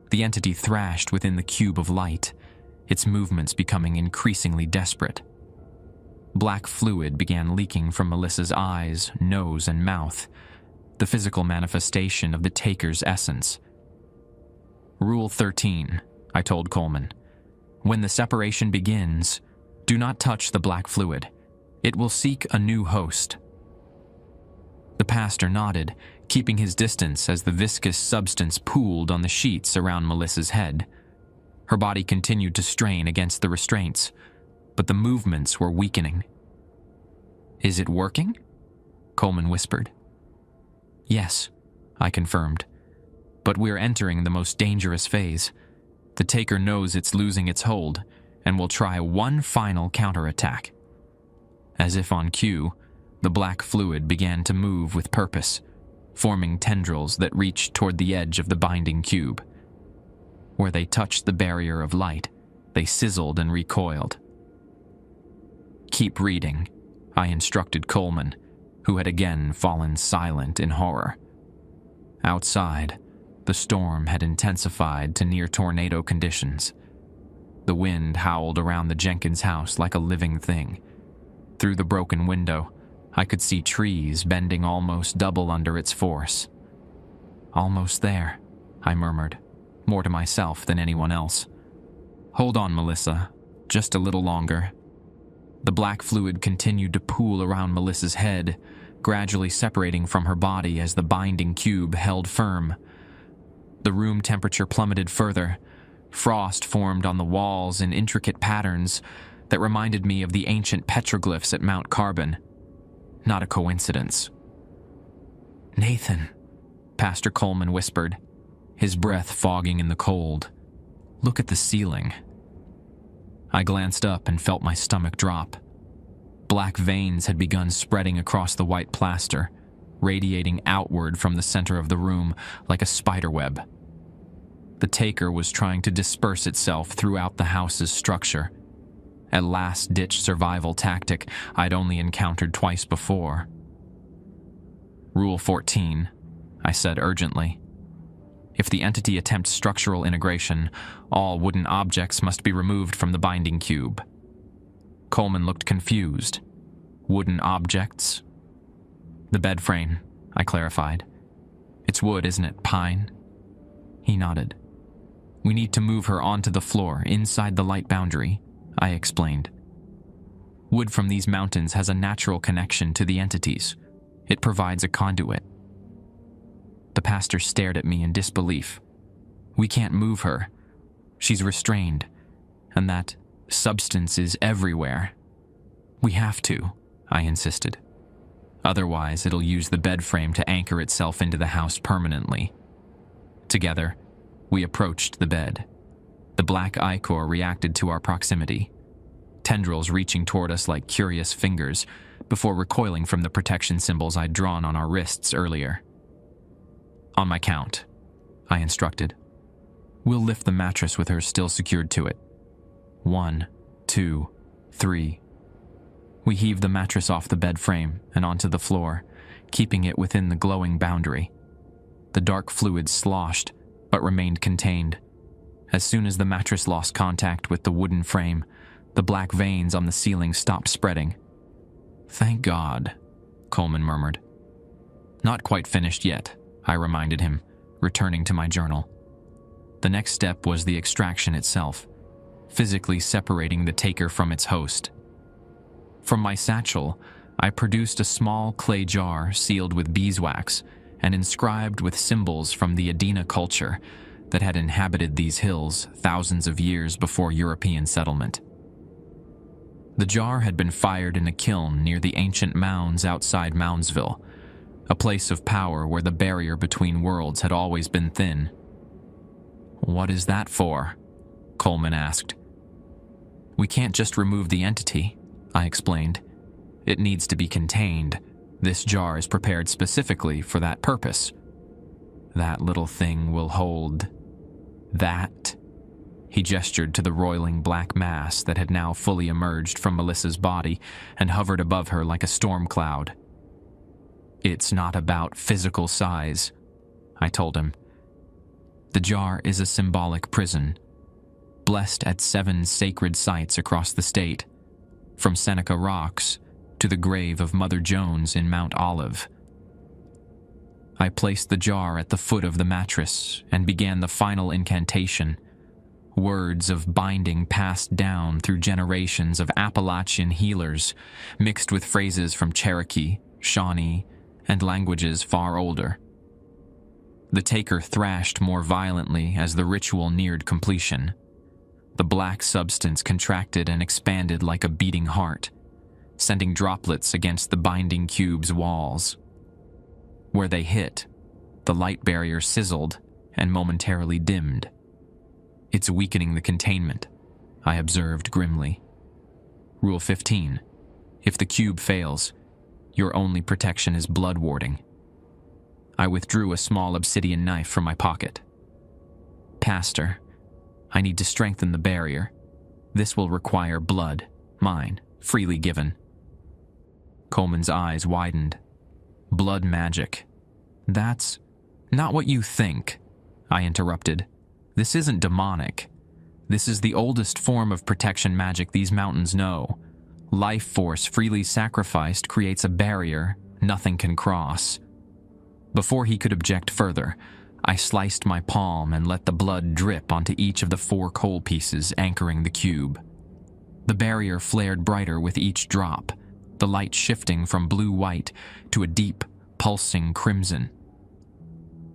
The entity thrashed within the cube of light, its movements becoming increasingly desperate. Black fluid began leaking from Melissa's eyes, nose, and mouth, the physical manifestation of the taker's essence. "Rule 13, I told Coleman. "When the separation begins, do not touch the black fluid. It will seek a new host." The pastor nodded, keeping his distance as the viscous substance pooled on the sheets around Melissa's head. Her body continued to strain against the restraints, but the movements were weakening. "Is it working?" Coleman whispered. "Yes," I confirmed. "But we're entering the most dangerous phase. The taker knows it's losing its hold and will try one final counterattack." As if on cue, the black fluid began to move with purpose, forming tendrils that reached toward the edge of the binding cube. Where they touched the barrier of light, they sizzled and recoiled. "Keep reading," I instructed Coleman, who had again fallen silent in horror. Outside, the storm had intensified to near tornado conditions. The wind howled around the Jenkins house like a living thing. Through the broken window, I could see trees bending almost double under its force. "Almost there," I murmured, more to myself than anyone else. "Hold on, Melissa. Just a little longer." The black fluid continued to pool around Melissa's head, gradually separating from her body as the binding cube held firm. The room temperature plummeted further. Frost formed on the walls in intricate patterns that reminded me of the ancient petroglyphs at Mount Carbon. Not a coincidence. "Nathan," Pastor Coleman whispered, his breath fogging in the cold. "Look at the ceiling." I glanced up and felt my stomach drop. Black veins had begun spreading across the white plaster, radiating outward from the center of the room like a spiderweb. The taker was trying to disperse itself throughout the house's structure, a last-ditch survival tactic I'd only encountered twice before. "Rule 14, I said urgently. "If the entity attempts structural integration, all wooden objects must be removed from the binding cube." Coleman looked confused. "Wooden objects?" "The bed frame," I clarified. "It's wood, isn't it? Pine?" He nodded. "We need to move her onto the floor, inside the light boundary," I explained. "Wood from these mountains has a natural connection to the entities. It provides a conduit." The pastor stared at me in disbelief. "We can't move her. She's restrained, and that substance is everywhere." "We have to," I insisted. "Otherwise, it'll use the bed frame to anchor itself into the house permanently." Together, we approached the bed. The black ichor reacted to our proximity, tendrils reaching toward us like curious fingers before recoiling from the protection symbols I'd drawn on our wrists earlier. "On my count," I instructed. "We'll lift the mattress with her still secured to it. 1, 2, 3. We heaved the mattress off the bed frame and onto the floor, keeping it within the glowing boundary. The dark fluid sloshed, but remained contained. As soon as the mattress lost contact with the wooden frame, the black veins on the ceiling stopped spreading. "Thank God," Coleman murmured. "Not quite finished yet," I reminded him, returning to my journal. The next step was the extraction itself, physically separating the taker from its host. From my satchel, I produced a small clay jar sealed with beeswax and inscribed with symbols from the Adena culture that had inhabited these hills thousands of years before European settlement. The jar had been fired in a kiln near the ancient mounds outside Moundsville, a place of power where the barrier between worlds had always been thin. "What is that for?" Coleman asked. "We can't just remove the entity," I explained. "It needs to be contained. This jar is prepared specifically for that purpose." "That little thing will hold that." He gestured to the roiling black mass that had now fully emerged from Melissa's body and hovered above her like a storm cloud. "It's not about physical size," I told him. "The jar is a symbolic prison, blessed at 7 sacred sites across the state, from Seneca Rocks to the grave of Mother Jones in Mount Olive." I placed the jar at the foot of the mattress and began the final incantation, words of binding passed down through generations of Appalachian healers, mixed with phrases from Cherokee, Shawnee, and languages far older. The taker thrashed more violently as the ritual neared completion. The black substance contracted and expanded like a beating heart, sending droplets against the binding cube's walls. Where they hit, the light barrier sizzled and momentarily dimmed. "It's weakening the containment," I observed grimly. "Rule 15. If the cube fails, your only protection is blood warding." I withdrew a small obsidian knife from my pocket. "Pastor, I need to strengthen the barrier. This will require blood, mine, freely given. Coleman's eyes widened. Blood magic. That's not what you think, I interrupted. This isn't demonic. This is the oldest form of protection magic these mountains know. Life force freely sacrificed creates a barrier nothing can cross. Before he could object further, I sliced my palm and let the blood drip onto each of the 4 coal pieces anchoring the cube. The barrier flared brighter with each drop, the light shifting from blue-white to a deep, pulsing crimson.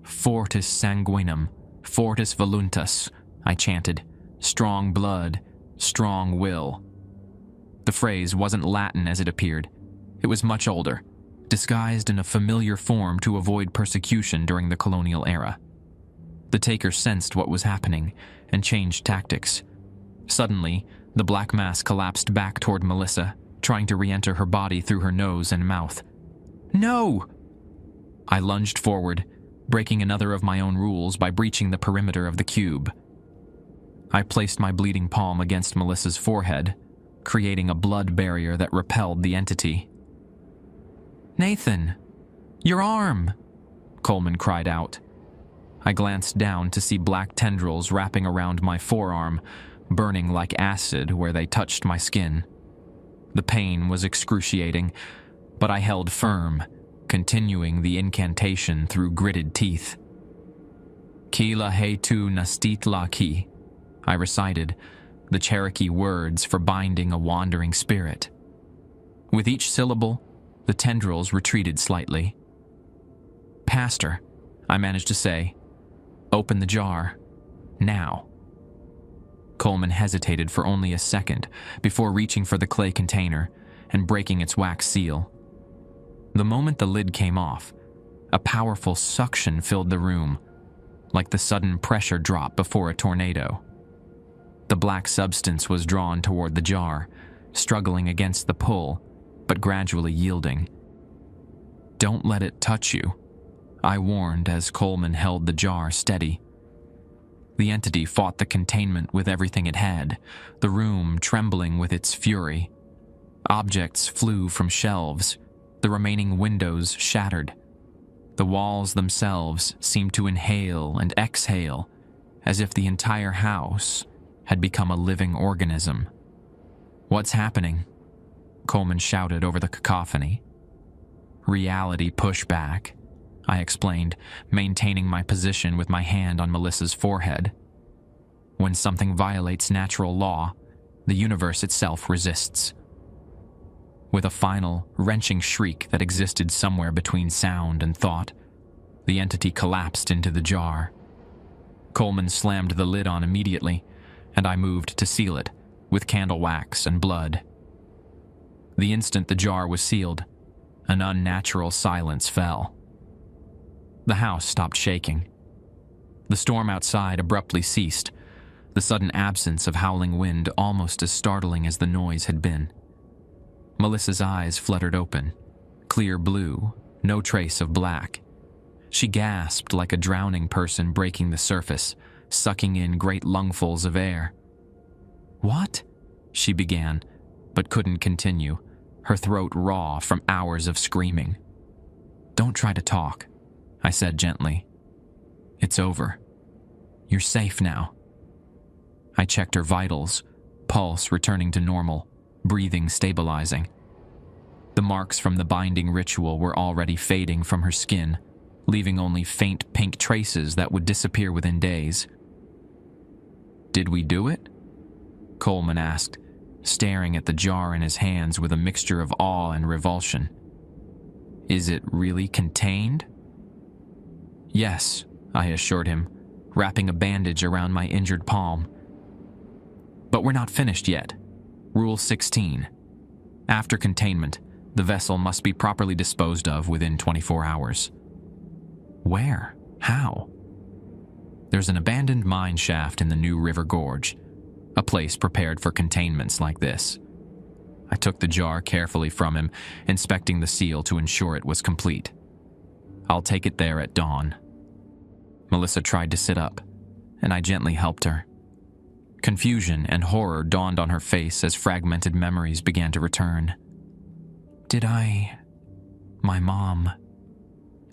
Fortis sanguinum, fortis voluntas, I chanted. Strong blood, strong will. The phrase wasn't Latin as it appeared. It was much older, disguised in a familiar form to avoid persecution during the colonial era. The taker sensed what was happening and changed tactics. Suddenly, the black mass collapsed back toward Melissa, trying to re-enter her body through her nose and mouth. No! I lunged forward, breaking another of my own rules by breaching the perimeter of the cube. I placed my bleeding palm against Melissa's forehead, creating a blood barrier that repelled the entity. "Nathan, your arm!" Coleman cried out. I glanced down to see black tendrils wrapping around my forearm, burning like acid where they touched my skin. The pain was excruciating, but I held firm, continuing the incantation through gritted teeth. "Ki la he tu nastit la ki," I recited, the Cherokee words for binding a wandering spirit. With each syllable, the tendrils retreated slightly. "Pastor," I managed to say, "open the jar. Now." Coleman hesitated for only a second before reaching for the clay container and breaking its wax seal. The moment the lid came off, a powerful suction filled the room, like the sudden pressure drop before a tornado. The black substance was drawn toward the jar, struggling against the pull, but gradually yielding. "Don't let it touch you," I warned as Coleman held the jar steady. The entity fought the containment with everything it had, the room trembling with its fury. Objects flew from shelves, the remaining windows shattered. The walls themselves seemed to inhale and exhale, as if the entire house had become a living organism. "What's happening?" Coleman shouted over the cacophony. "Reality pushback," I explained, maintaining my position with my hand on Melissa's forehead. "When something violates natural law, the universe itself resists." With a final, wrenching shriek that existed somewhere between sound and thought, the entity collapsed into the jar. Coleman slammed the lid on immediately, and I moved to seal it, with candle wax and blood. The instant the jar was sealed, an unnatural silence fell. The house stopped shaking. The storm outside abruptly ceased, the sudden absence of howling wind almost as startling as the noise had been. Melissa's eyes fluttered open, clear blue, no trace of black. She gasped like a drowning person breaking the surface, sucking in great lungfuls of air. "What?" she began, but couldn't continue, her throat raw from hours of screaming. "Don't try to talk," I said gently. "It's over. You're safe now." I checked her vitals, pulse returning to normal, breathing stabilizing. The marks from the binding ritual were already fading from her skin, leaving only faint pink traces that would disappear within days. "Did we do it?" Coleman asked, staring at the jar in his hands with a mixture of awe and revulsion. "Is it really contained?" "Yes," I assured him, wrapping a bandage around my injured palm. "But we're not finished yet. Rule 16. After containment, the vessel must be properly disposed of within 24 hours. "Where? How?" "There's an abandoned mine shaft in the New River Gorge, a place prepared for containments like this." I took the jar carefully from him, inspecting the seal to ensure it was complete. "I'll take it there at dawn." Melissa tried to sit up, and I gently helped her. Confusion and horror dawned on her face as fragmented memories began to return. My mom.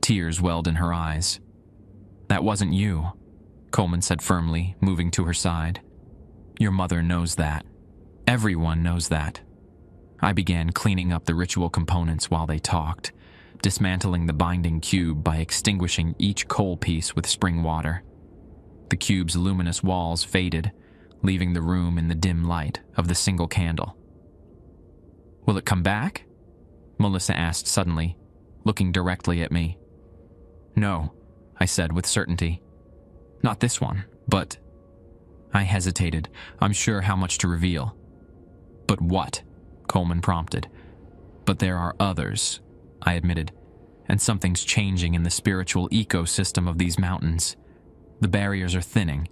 Tears welled in her eyes. That wasn't you, Coleman said firmly, moving to her side. Your mother knows that. Everyone knows that. I began cleaning up the ritual components while they talked, dismantling the binding cube by extinguishing each coal piece with spring water. The cube's luminous walls faded, leaving the room in the dim light of the single candle. Will it come back? Melissa asked suddenly, looking directly at me. No, I said with certainty. Not this one, but... I hesitated, unsure how much to reveal. But what? Coleman prompted. But there are others, I admitted, and something's changing in the spiritual ecosystem of these mountains. The barriers are thinning.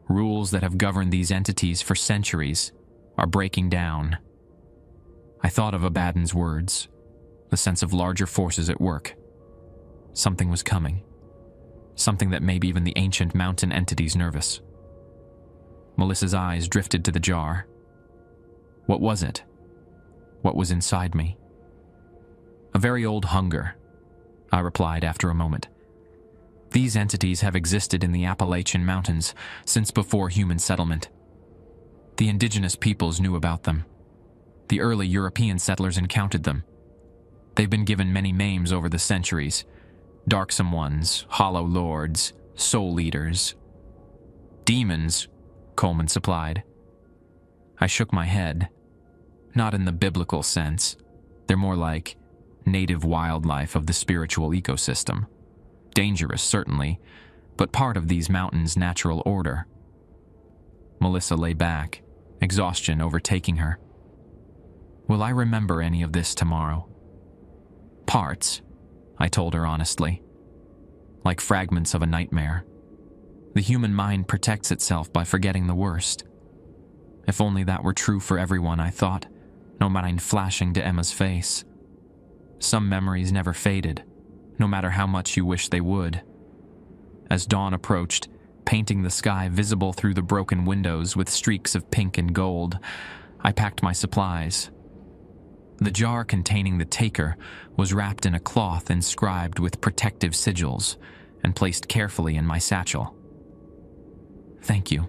Rules that have governed these entities for centuries are breaking down. I thought of Abaddon's words, the sense of larger forces at work. Something was coming. Something that made even the ancient mountain entities nervous. Melissa's eyes drifted to the jar. What was it? What was inside me? A very old hunger, I replied after a moment. These entities have existed in the Appalachian Mountains since before human settlement. The indigenous peoples knew about them. The early European settlers encountered them. They've been given many names over the centuries. Darksome ones, hollow lords, soul eaters. Demons, Coleman supplied. I shook my head. Not in the biblical sense. They're more like native wildlife of the spiritual ecosystem. Dangerous, certainly, but part of these mountains' natural order. Melissa lay back, exhaustion overtaking her. Will I remember any of this tomorrow? Parts, I told her honestly. Like fragments of a nightmare. The human mind protects itself by forgetting the worst. If only that were true for everyone, I thought, no mind flashing to Emma's face. Some memories never faded, no matter how much you wish they would. As dawn approached, painting the sky visible through the broken windows with streaks of pink and gold, I packed my supplies. The jar containing the taker was wrapped in a cloth inscribed with protective sigils and placed carefully in my satchel. Thank you,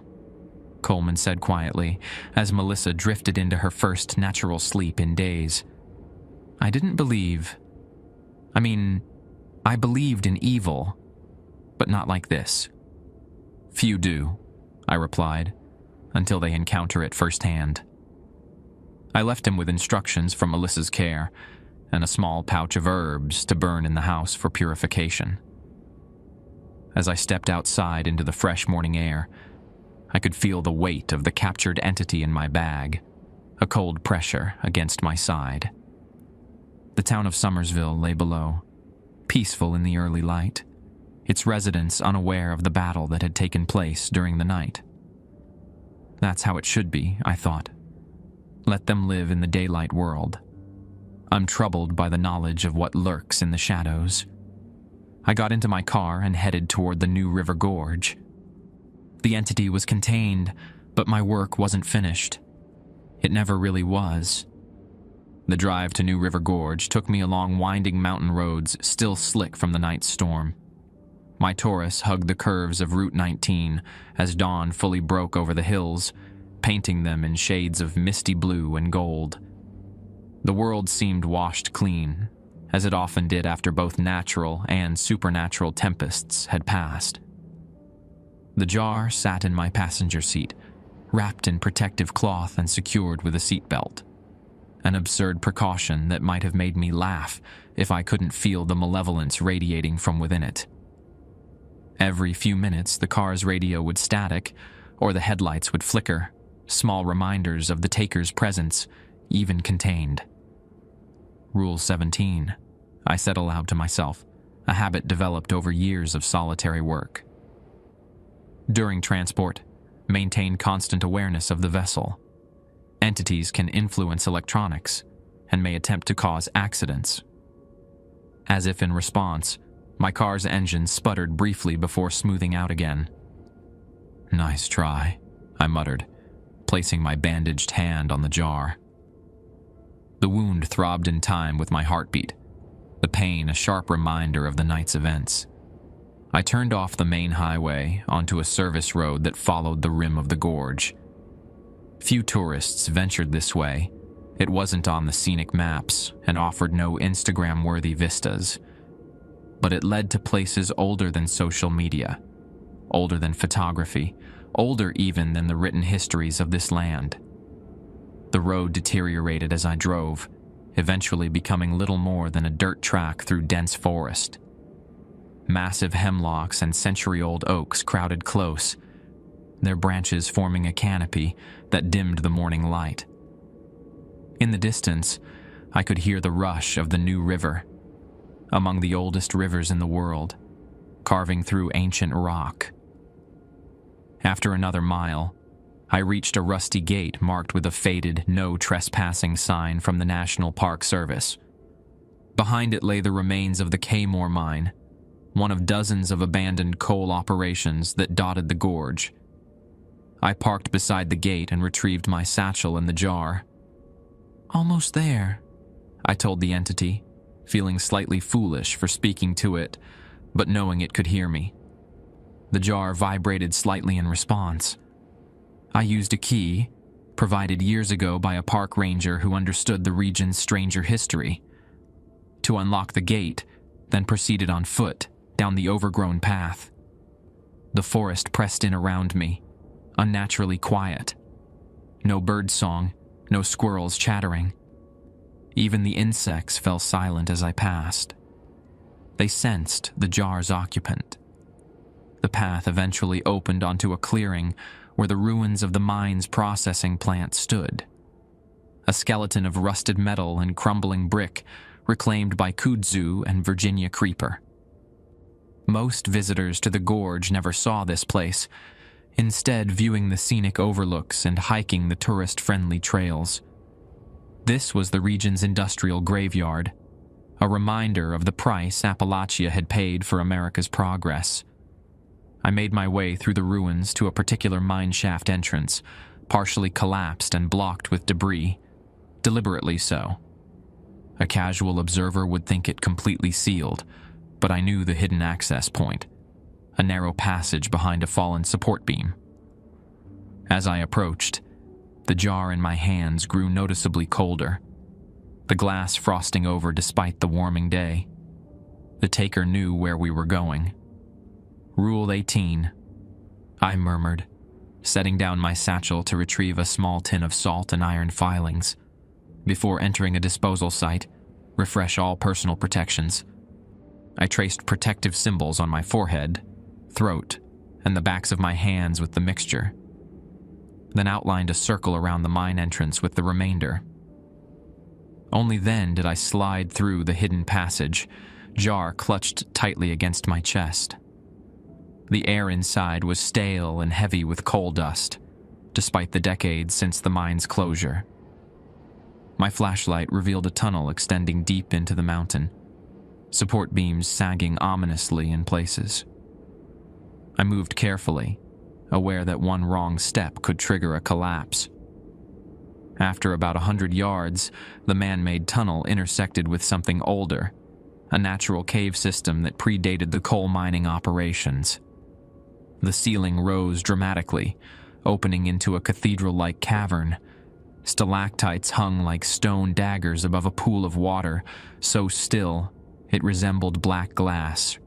Coleman said quietly as Melissa drifted into her first natural sleep in days. I didn't believe... I believed in evil, but not like this. Few do, I replied, until they encounter it firsthand. I left him with instructions from Melissa's care and a small pouch of herbs to burn in the house for purification. As I stepped outside into the fresh morning air, I could feel the weight of the captured entity in my bag, a cold pressure against my side. The town of Somersville lay below, peaceful in the early light, its residents unaware of the battle that had taken place during the night. That's how it should be, I thought. Let them live in the daylight world, untroubled by the knowledge of what lurks in the shadows. I got into my car and headed toward the New River Gorge. The entity was contained, but my work wasn't finished. It never really was. The drive to New River Gorge took me along winding mountain roads still slick from the night's storm. My Taurus hugged the curves of Route 19 as dawn fully broke over the hills, painting them in shades of misty blue and gold. The world seemed washed clean, as it often did after both natural and supernatural tempests had passed. The jar sat in my passenger seat, wrapped in protective cloth and secured with a seatbelt. An absurd precaution that might have made me laugh if I couldn't feel the malevolence radiating from within it. Every few minutes, the car's radio would static, or the headlights would flicker, small reminders of the taker's presence, even contained. Rule 17, I said aloud to myself, a habit developed over years of solitary work. During transport, maintain constant awareness of the vessel. Entities can influence electronics and may attempt to cause accidents. As if in response, my car's engine sputtered briefly before smoothing out again. Nice try, I muttered, placing my bandaged hand on the jar. The wound throbbed in time with my heartbeat, the pain a sharp reminder of the night's events. I turned off the main highway onto a service road that followed the rim of the gorge. Few tourists ventured this way. It wasn't on the scenic maps and offered no Instagram-worthy vistas. But it led to places older than social media, older than photography, older even than the written histories of this land. The road deteriorated as I drove, eventually becoming little more than a dirt track through dense forest. Massive hemlocks and century-old oaks crowded close, their branches forming a canopy that dimmed the morning light. In the distance, I could hear the rush of the New River, among the oldest rivers in the world, carving through ancient rock. After another mile, I reached a rusty gate marked with a faded "No Trespassing" sign from the National Park Service. Behind it lay the remains of the Kaymore mine, one of dozens of abandoned coal operations that dotted the gorge. I parked beside the gate and retrieved my satchel and the jar. "Almost there," I told the entity, feeling slightly foolish for speaking to it, but knowing it could hear me. The jar vibrated slightly in response. I used a key, provided years ago by a park ranger who understood the region's stranger history, to unlock the gate, then proceeded on foot down the overgrown path. The forest pressed in around me, unnaturally quiet. No birdsong, no squirrels chattering. Even the insects fell silent as I passed. They sensed the jar's occupant. The path eventually opened onto a clearing where the ruins of the mine's processing plant stood. A skeleton of rusted metal and crumbling brick reclaimed by kudzu and Virginia creeper. Most visitors to the gorge never saw this place, instead viewing the scenic overlooks and hiking the tourist-friendly trails. This was the region's industrial graveyard, a reminder of the price Appalachia had paid for America's progress. I made my way through the ruins to a particular mine shaft entrance, partially collapsed and blocked with debris, deliberately so. A casual observer would think it completely sealed, but I knew the hidden access point, a narrow passage behind a fallen support beam. As I approached, the jar in my hands grew noticeably colder, the glass frosting over despite the warming day. The taker knew where we were going. "Rule 18, I murmured, setting down my satchel to retrieve a small tin of salt and iron filings. Before entering a disposal site, refresh all personal protections. I traced protective symbols on my forehead, throat, and the backs of my hands with the mixture, then outlined a circle around the mine entrance with the remainder. Only then did I slide through the hidden passage, jar clutched tightly against my chest. The air inside was stale and heavy with coal dust, despite the decades since the mine's closure. My flashlight revealed a tunnel extending deep into the mountain, support beams sagging ominously in places. I moved carefully, aware that one wrong step could trigger a collapse. After about 100 yards, the man-made tunnel intersected with something older, a natural cave system that predated the coal mining operations. The ceiling rose dramatically, opening into a cathedral-like cavern. Stalactites hung like stone daggers above a pool of water, so still it resembled black glass.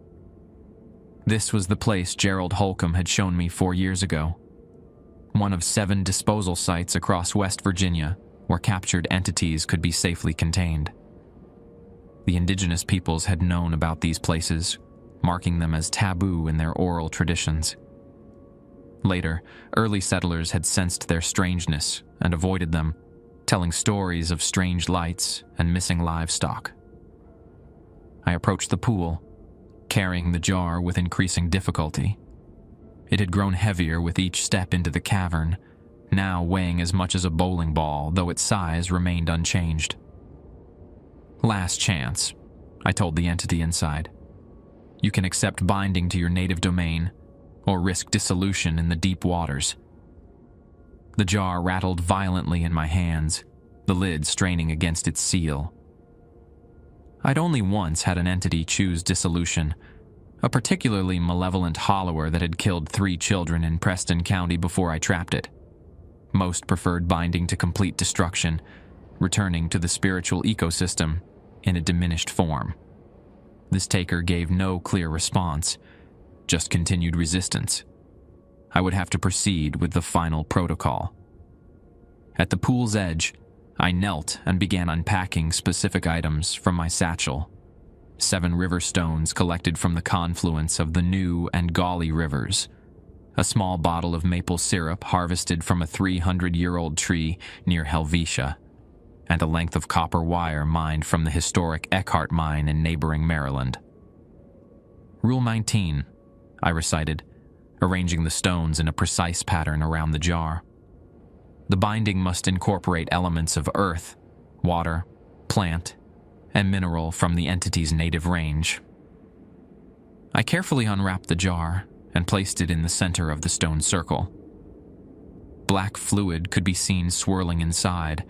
This was the place Gerald Holcomb had shown me 4 years ago. One of 7 disposal sites across West Virginia where captured entities could be safely contained. The indigenous peoples had known about these places, marking them as taboo in their oral traditions. Later, early settlers had sensed their strangeness and avoided them, telling stories of strange lights and missing livestock. I approached the pool, carrying the jar with increasing difficulty. It had grown heavier with each step into the cavern, now weighing as much as a bowling ball, though its size remained unchanged. "Last chance," I told the entity inside. "You can accept binding to your native domain, or risk dissolution in the deep waters." The jar rattled violently in my hands, the lid straining against its seal. I'd only once had an entity choose dissolution, a particularly malevolent hollower that had killed 3 children in Preston County before I trapped it. Most preferred binding to complete destruction, returning to the spiritual ecosystem in a diminished form. This taker gave no clear response, just continued resistance. I would have to proceed with the final protocol. At the pool's edge, I knelt and began unpacking specific items from my satchel. 7 river stones collected from the confluence of the New and Gauley rivers, a small bottle of maple syrup harvested from a 300-year-old tree near Helvetia, and a length of copper wire mined from the historic Eckhart mine in neighboring Maryland. Rule 19, I recited, arranging the stones in a precise pattern around the jar. The binding must incorporate elements of earth, water, plant, and mineral from the entity's native range. I carefully unwrapped the jar and placed it in the center of the stone circle. Black fluid could be seen swirling inside,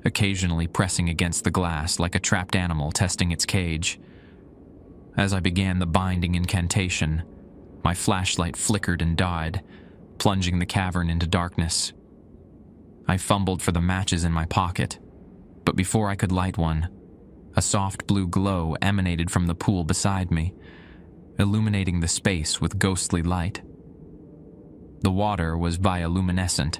occasionally pressing against the glass like a trapped animal testing its cage. As I began the binding incantation, my flashlight flickered and died, plunging the cavern into darkness. I fumbled for the matches in my pocket, but before I could light one, a soft blue glow emanated from the pool beside me, illuminating the space with ghostly light. The water was bioluminescent,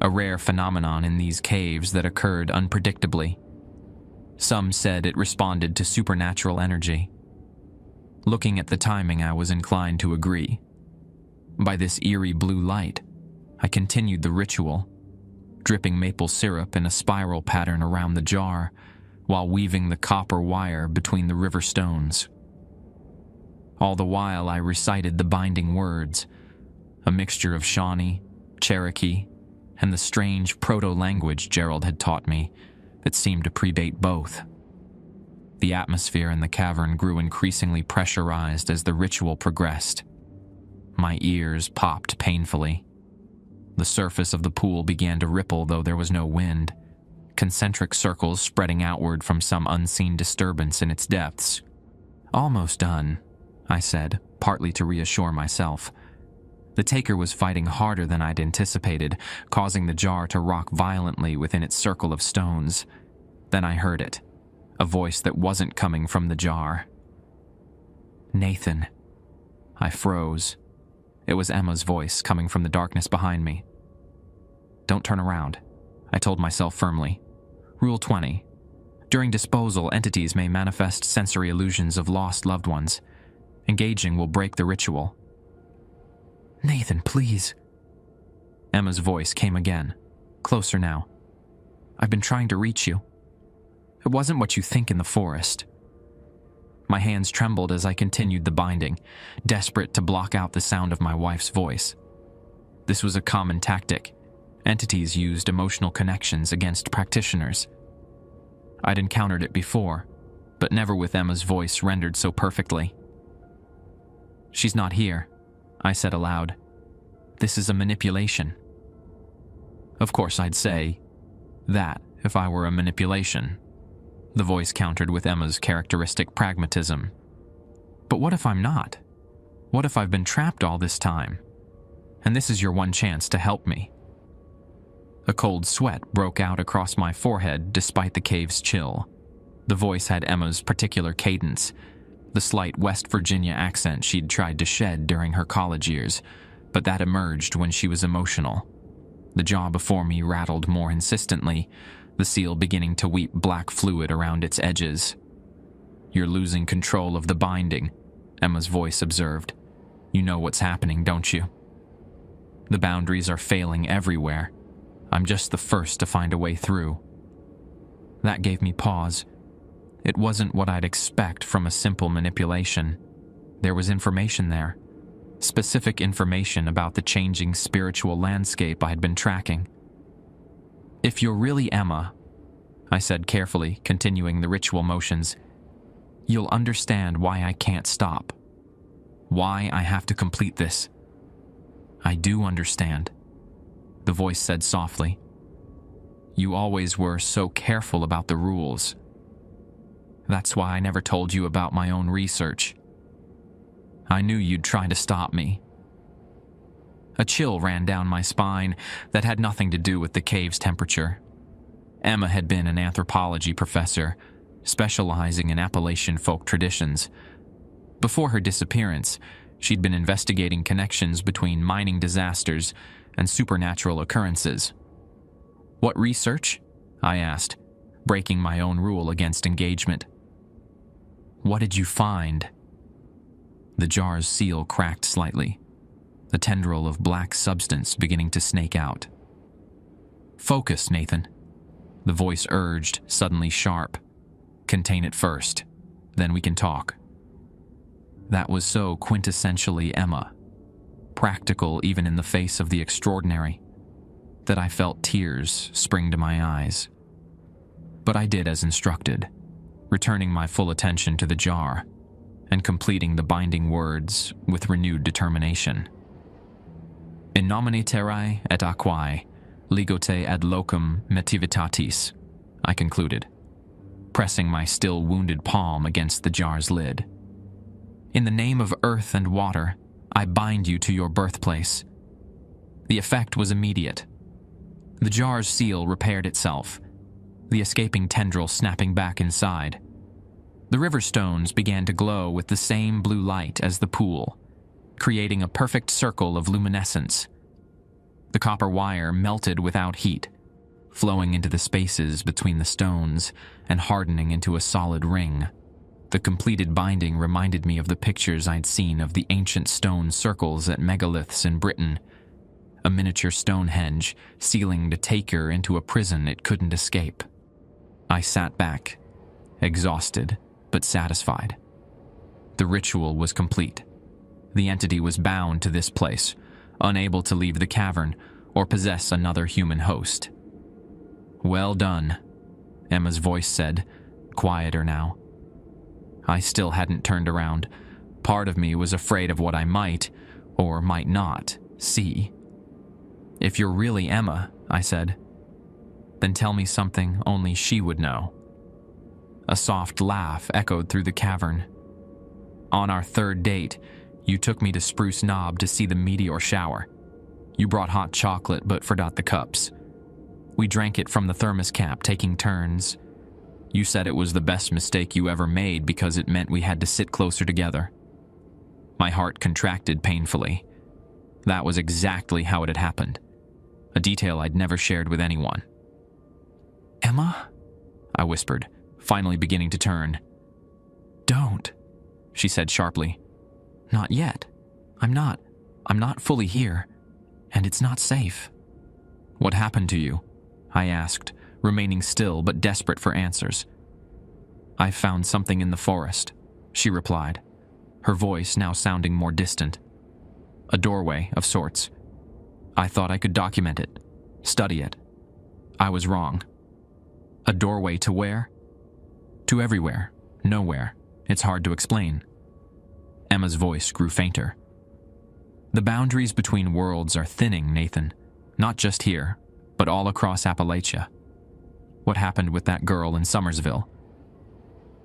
a rare phenomenon in these caves that occurred unpredictably. Some said it responded to supernatural energy. Looking at the timing, I was inclined to agree. By this eerie blue light, I continued the ritual, dripping maple syrup in a spiral pattern around the jar, while weaving the copper wire between the river stones. All the while I recited the binding words, a mixture of Shawnee, Cherokee, and the strange proto-language Gerald had taught me that seemed to predate both. The atmosphere in the cavern grew increasingly pressurized as the ritual progressed. My ears popped painfully. The surface of the pool began to ripple, though there was no wind, concentric circles spreading outward from some unseen disturbance in its depths. "Almost done," I said, partly to reassure myself. The taker was fighting harder than I'd anticipated, causing the jar to rock violently within its circle of stones. Then I heard it, a voice that wasn't coming from the jar. "Nathan." I froze. It was Emma's voice coming from the darkness behind me. "Don't turn around," I told myself firmly. Rule 20. During disposal, entities may manifest sensory illusions of lost loved ones. Engaging will break the ritual. "Nathan, please." Emma's voice came again, closer now. "I've been trying to reach you. It wasn't what you think in the forest." My hands trembled as I continued the binding, desperate to block out the sound of my wife's voice. This was a common tactic. Entities used emotional connections against practitioners. I'd encountered it before, but never with Emma's voice rendered so perfectly. "She's not here," I said aloud. "This is a manipulation." Of course I'd say that if I were a manipulation, the voice countered with Emma's characteristic pragmatism. "But what if I'm not? What if I've been trapped all this time? And this is your one chance to help me?" A cold sweat broke out across my forehead despite the cave's chill. The voice had Emma's particular cadence, the slight West Virginia accent she'd tried to shed during her college years, but that emerged when she was emotional. The jaw before me rattled more insistently, the seal beginning to weep black fluid around its edges. "You're losing control of the binding," Emma's voice observed. "You know what's happening, don't you? The boundaries are failing everywhere. I'm just the first to find a way through." That gave me pause. It wasn't what I'd expect from a simple manipulation. There was information there, specific information about the changing spiritual landscape I had been tracking. "If you're really Emma," I said carefully, continuing the ritual motions, "you'll understand why I can't stop. Why I have to complete this." "I do understand." the voice said softly. You always were so careful about the rules. That's why I never told you about my own research. I knew you'd try to stop me. A chill ran down my spine that had nothing to do with the cave's temperature. Emma had been an anthropology professor, specializing in Appalachian folk traditions. Before her disappearance, she'd been investigating connections between mining disasters and supernatural occurrences. What research? I asked, breaking my own rule against engagement. What did you find? The jar's seal cracked slightly, a tendril of black substance beginning to snake out. Focus, Nathan, the voice urged, suddenly sharp. Contain it first, then we can talk. That was so quintessentially Emma, practical even in the face of the extraordinary, that I felt tears spring to my eyes. But I did as instructed, returning my full attention to the jar and completing the binding words with renewed determination. In nomine terrae et aquae, ligote ad locum metivitatis, I concluded, pressing my still wounded palm against the jar's lid. In the name of earth and water, I bind you to your birthplace. The effect was immediate. The jar's seal repaired itself, the escaping tendril snapping back inside. The river stones began to glow with the same blue light as the pool, creating a perfect circle of luminescence. The copper wire melted without heat, flowing into the spaces between the stones and hardening into a solid ring. The completed binding reminded me of the pictures I'd seen of the ancient stone circles at megaliths in Britain, a miniature Stonehenge sealing the taker into a prison it couldn't escape. I sat back, exhausted but satisfied. The ritual was complete. The entity was bound to this place, unable to leave the cavern or possess another human host. Well done, Emma's voice said, quieter now. I still hadn't turned around. Part of me was afraid of what I might, or might not, see. If you're really Emma, I said, then tell me something only she would know. A soft laugh echoed through the cavern. On our third date, you took me to Spruce Knob to see the meteor shower. You brought hot chocolate but forgot the cups. We drank it from the thermos cap, taking turns. You said it was the best mistake you ever made because it meant we had to sit closer together. My heart contracted painfully. That was exactly how it had happened, a detail I'd never shared with anyone. Emma? I whispered, finally beginning to turn. Don't, she said sharply. Not yet. I'm not fully here, and it's not safe. What happened to you? I asked, remaining still but desperate for answers. I found something in the forest, she replied, her voice now sounding more distant. A doorway of sorts. I thought I could document it, study it. I was wrong. A doorway to where? To everywhere, nowhere. It's hard to explain. Emma's voice grew fainter. The boundaries between worlds are thinning, Nathan. Not just here, but all across Appalachia. What happened with that girl in Somersville?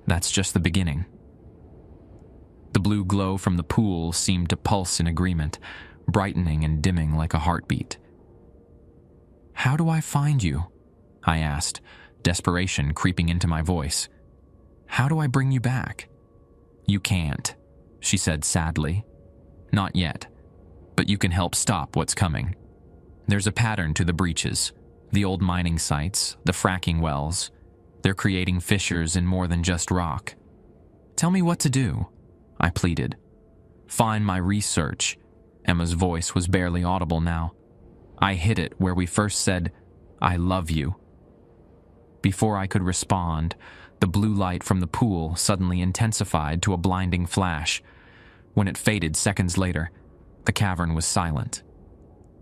That's just the beginning. The blue glow from the pool seemed to pulse in agreement, brightening and dimming like a heartbeat. How do I find you? I asked, desperation creeping into my voice. How do I bring you back? You can't, she said sadly. Not yet, but you can help stop what's coming. There's a pattern to the breaches. The old mining sites, the fracking wells. They're creating fissures in more than just rock. Tell me what to do, I pleaded. Find my research. Emma's voice was barely audible now. I hit it where we first said, I love you. Before I could respond, the blue light from the pool suddenly intensified to a blinding flash. When it faded seconds later, the cavern was silent.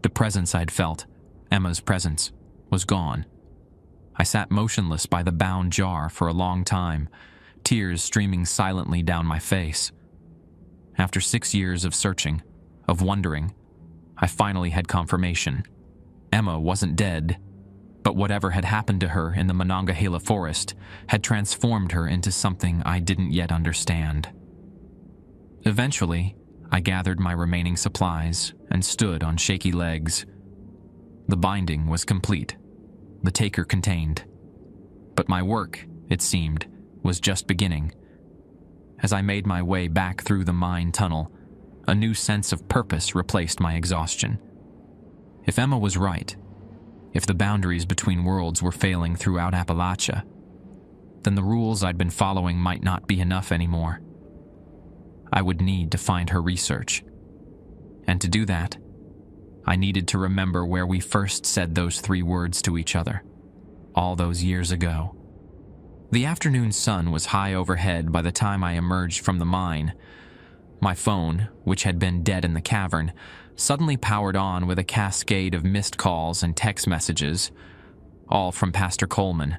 The presence I'd felt, Emma's presence, was gone. I sat motionless by the bound jar for a long time, tears streaming silently down my face. After 6 years of searching, of wondering, I finally had confirmation. Emma wasn't dead, but whatever had happened to her in the Monongahela forest had transformed her into something I didn't yet understand. Eventually, I gathered my remaining supplies and stood on shaky legs. The binding was complete, the taker contained. But my work, it seemed, was just beginning. As I made my way back through the mine tunnel, a new sense of purpose replaced my exhaustion. If Emma was right, if the boundaries between worlds were failing throughout Appalachia, then the rules I'd been following might not be enough anymore. I would need to find her research. And to do that, I needed to remember where we first said those 3 words to each other, all those years ago. The afternoon sun was high overhead by the time I emerged from the mine. My phone, which had been dead in the cavern, suddenly powered on with a cascade of missed calls and text messages, all from Pastor Coleman.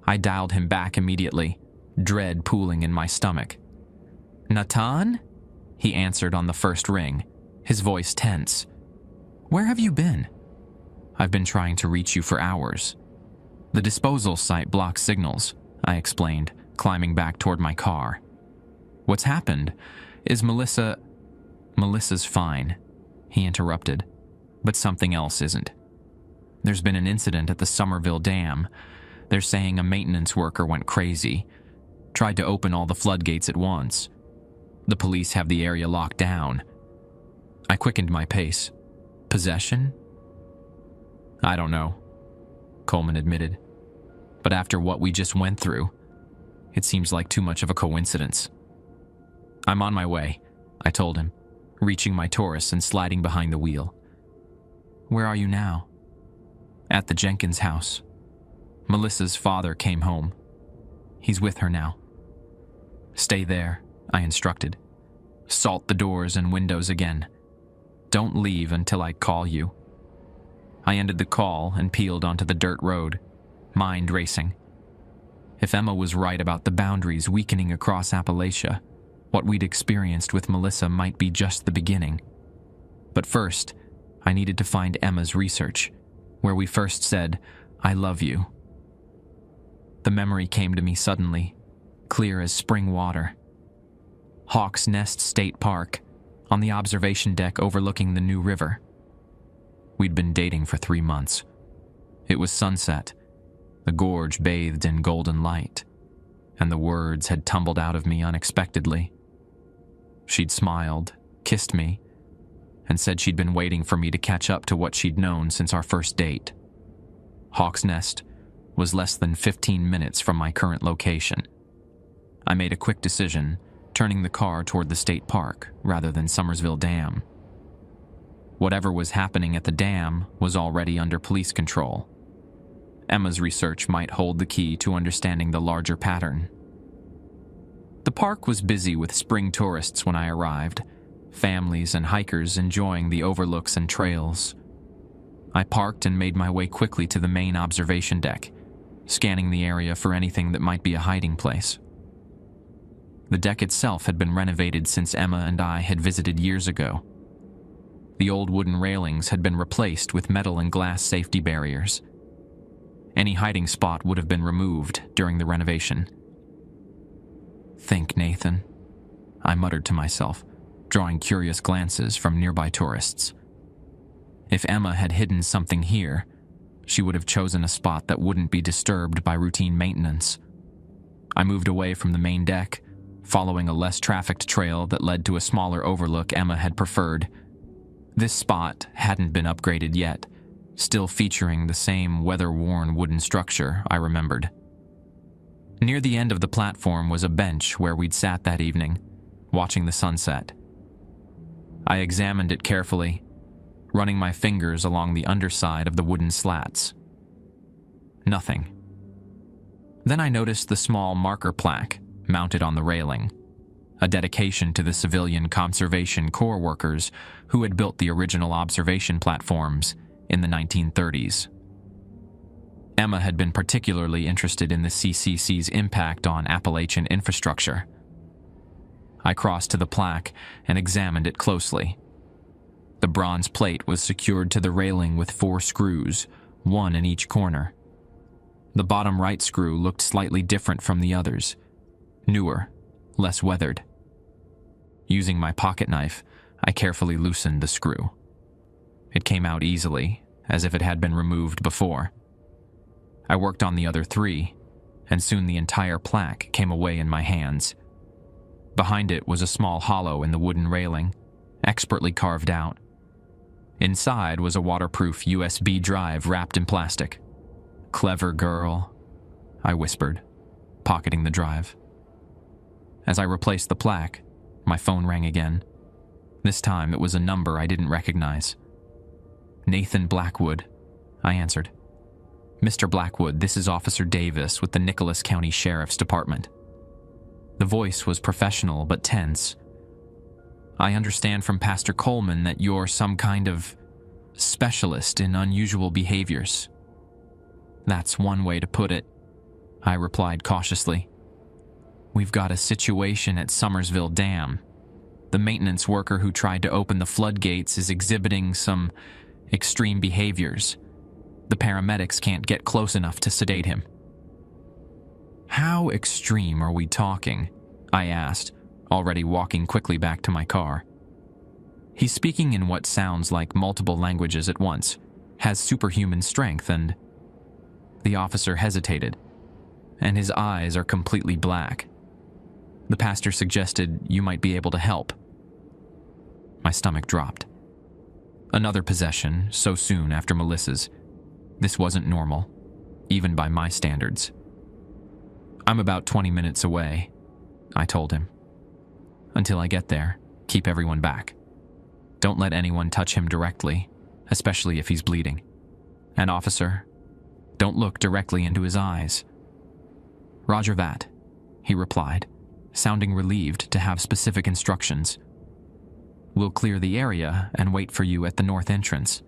I dialed him back immediately, dread pooling in my stomach. "Natan?" he answered on the first ring, his voice tense. "Where have you been?" "I've been trying to reach you for hours. The disposal site blocks signals," I explained, climbing back toward my car. "What's happened? Is Melissa—" "Melissa's fine," he interrupted, "but something else isn't. There's been an incident at the Somerville Dam. They're saying a maintenance worker went crazy, tried to open all the floodgates at once. The police have the area locked down." I quickened my pace. "Possession?" "I don't know," Coleman admitted. "But after what we just went through, it seems like too much of a coincidence." "I'm on my way," I told him, reaching my Taurus and sliding behind the wheel. "Where are you now?" "At the Jenkins house. Melissa's father came home. He's with her now." "Stay there," I instructed. "Salt the doors and windows again. Don't leave until I call you." I ended the call and peeled onto the dirt road, mind racing. If Emma was right about the boundaries weakening across Appalachia, what we'd experienced with Melissa might be just the beginning. But first, I needed to find Emma's research, where we first said, "I love you." The memory came to me suddenly, clear as spring water. Hawk's Nest State Park, on the observation deck overlooking the New River. We'd been dating for 3 months. It was sunset, the gorge bathed in golden light, and the words had tumbled out of me unexpectedly. She'd smiled, kissed me, and said she'd been waiting for me to catch up to what she'd known since our first date. Hawk's Nest was less than 15 minutes from my current location. I made a quick decision, turning the car toward the state park rather than Somersville Dam. Whatever was happening at the dam was already under police control. Emma's research might hold the key to understanding the larger pattern. The park was busy with spring tourists when I arrived, families and hikers enjoying the overlooks and trails. I parked and made my way quickly to the main observation deck, scanning the area for anything that might be a hiding place. The deck itself had been renovated since Emma and I had visited years ago. The old wooden railings had been replaced with metal and glass safety barriers. Any hiding spot would have been removed during the renovation. "Think, Nathan," I muttered to myself, drawing curious glances from nearby tourists. If Emma had hidden something here, she would have chosen a spot that wouldn't be disturbed by routine maintenance. I moved away from the main deck, following a less trafficked trail that led to a smaller overlook Emma had preferred. This spot hadn't been upgraded yet, still featuring the same weather-worn wooden structure I remembered. Near the end of the platform was a bench where we'd sat that evening, watching the sunset. I examined it carefully, running my fingers along the underside of the wooden slats. Nothing. Then I noticed the small marker plaque mounted on the railing, a dedication to the civilian conservation corps workers who had built the original observation platforms in the 1930s. Emma had been particularly interested in the CCC's impact on Appalachian infrastructure. I crossed to the plaque and examined it closely. The bronze plate was secured to the railing with 4 screws, 1 in each corner. The bottom right screw looked slightly different from the others, newer, less weathered. Using my pocket knife, I carefully loosened the screw. It came out easily, as if it had been removed before. I worked on the other 3, and soon the entire plaque came away in my hands. Behind it was a small hollow in the wooden railing, expertly carved out. Inside was a waterproof USB drive wrapped in plastic. "Clever girl," I whispered, pocketing the drive. As I replaced the plaque, my phone rang again. This time it was a number I didn't recognize. "Nathan Blackwood," I answered. "Mr. Blackwood, this is Officer Davis with the Nicholas County Sheriff's Department." The voice was professional but tense. "I understand from Pastor Coleman that you're some kind of specialist in unusual behaviors." "That's one way to put it," I replied cautiously. "We've got a situation at Summersville Dam. The maintenance worker who tried to open the floodgates is exhibiting some extreme behaviors. The paramedics can't get close enough to sedate him." "How extreme are we talking?" I asked, already walking quickly back to my car. "He's speaking in what sounds like multiple languages at once, has superhuman strength, and—" The officer hesitated, "and his eyes are completely black. The pastor suggested you might be able to help." My stomach dropped. Another possession so soon after Melissa's. This wasn't normal, even by my standards. "I'm about 20 minutes away," I told him. "Until I get there, keep everyone back. Don't let anyone touch him directly, especially if he's bleeding. And officer, don't look directly into his eyes." "Roger that," he replied, sounding relieved to have specific instructions. "We'll clear the area and wait for you at the north entrance."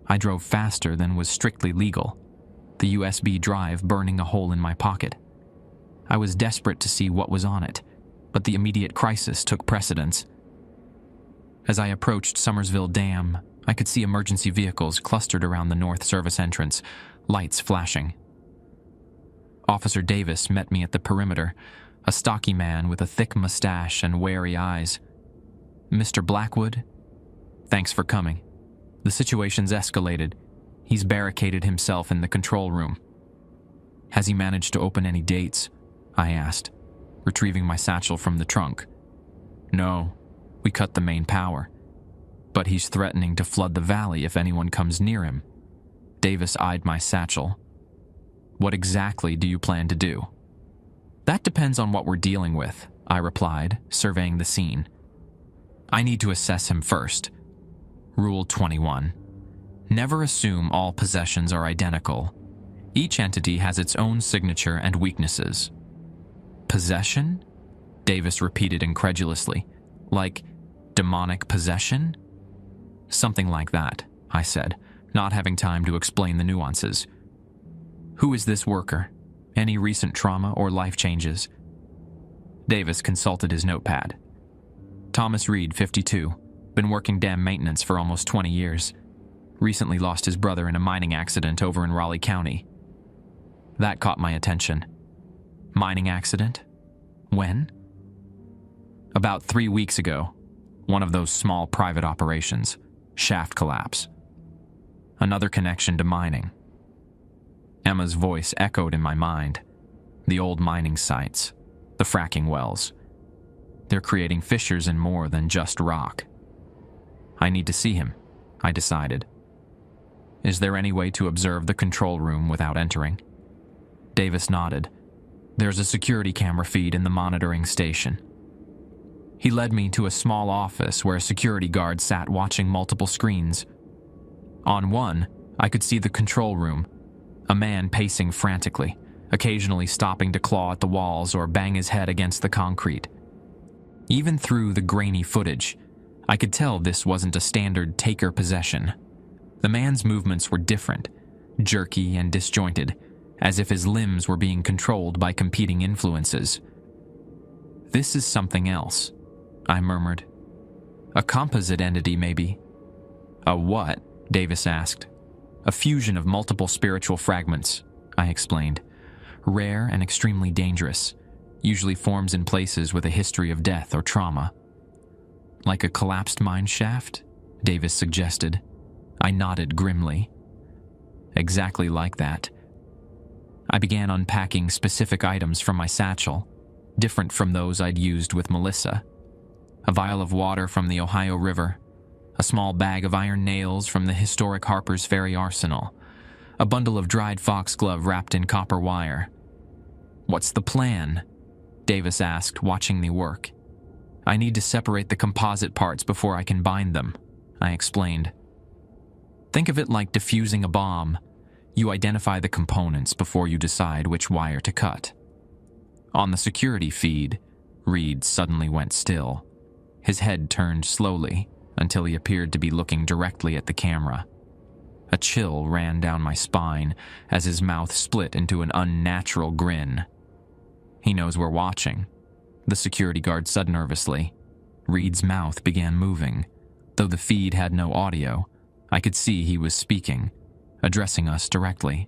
I drove faster than was strictly legal, the USB drive burning a hole in my pocket. I was desperate to see what was on it, but the immediate crisis took precedence. As I approached Summersville Dam, I could see emergency vehicles clustered around the north service entrance, lights flashing. Officer Davis met me at the perimeter, a stocky man with a thick mustache and wary eyes. "Mr. Blackwood? Thanks for coming. The situation's escalated. He's barricaded himself in the control room." "Has he managed to open any dates?" I asked, retrieving my satchel from the trunk. "No, we cut the main power. But he's threatening to flood the valley if anyone comes near him." Davis eyed my satchel. "What exactly do you plan to do?" "That depends on what we're dealing with," I replied, surveying the scene. "I need to assess him first. Rule 21. Never assume all possessions are identical. Each entity has its own signature and weaknesses." "Possession?" Davis repeated incredulously. "Like demonic possession?" "Something like that," I said, not having time to explain the nuances. "Who is this worker? Any recent trauma or life changes?" Davis consulted his notepad. "Thomas Reed, 52. Been working dam maintenance for almost 20 years. Recently lost his brother in a mining accident over in Raleigh County." That caught my attention. "Mining accident? When?" "About 3 weeks ago. One of those small private operations. Shaft collapse. Another connection to mining." Emma's voice echoed in my mind. The old mining sites. The fracking wells. They're creating fissures in more than just rock. I need to see him, I decided. "Is there any way to observe the control room without entering?" Davis nodded. "There's a security camera feed in the monitoring station." He led me to a small office where a security guard sat watching multiple screens. On one, I could see the control room, a man pacing frantically, occasionally stopping to claw at the walls or bang his head against the concrete. Even through the grainy footage, I could tell this wasn't a standard taker possession. The man's movements were different, jerky and disjointed, as if his limbs were being controlled by competing influences. "This is something else," I murmured. "A composite entity, maybe. A what? Davis asked. A fusion of multiple spiritual fragments, I explained. Rare and extremely dangerous, usually forms in places with a history of death or trauma. Like a collapsed mine shaft? Davis suggested. I nodded grimly. Exactly like that. I began unpacking specific items from my satchel, different from those I'd used with Melissa. A vial of water from the Ohio River, a small bag of iron nails from the historic Harper's Ferry Arsenal, a bundle of dried foxglove wrapped in copper wire. What's the plan? Davis asked, watching me work. I need to separate the composite parts before I can bind them, I explained. Think of it like defusing a bomb. You identify the components before you decide which wire to cut. On the security feed, Reed suddenly went still. His head turned slowly until he appeared to be looking directly at the camera. A chill ran down my spine as his mouth split into an unnatural grin. He knows we're watching. The security guard said nervously. Reed's mouth began moving. Though the feed had no audio, I could see he was speaking, addressing us directly.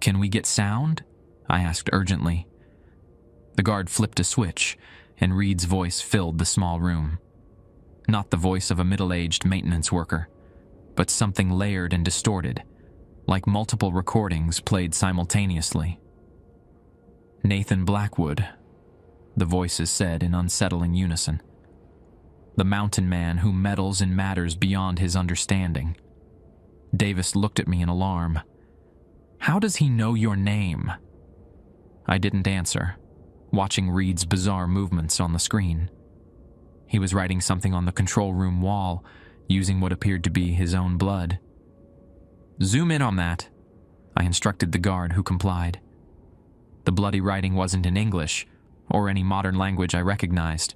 Can we get sound? I asked urgently. The guard flipped a switch, and Reed's voice filled the small room. Not the voice of a middle-aged maintenance worker, but something layered and distorted, like multiple recordings played simultaneously. Nathan Blackwood, the voices said in unsettling unison. The mountain man who meddles in matters beyond his understanding. Davis looked at me in alarm. How does he know your name? I didn't answer, watching Reed's bizarre movements on the screen. He was writing something on the control room wall, using what appeared to be his own blood. Zoom in on that, I instructed the guard, who complied. The bloody writing wasn't in English, or any modern language I recognized.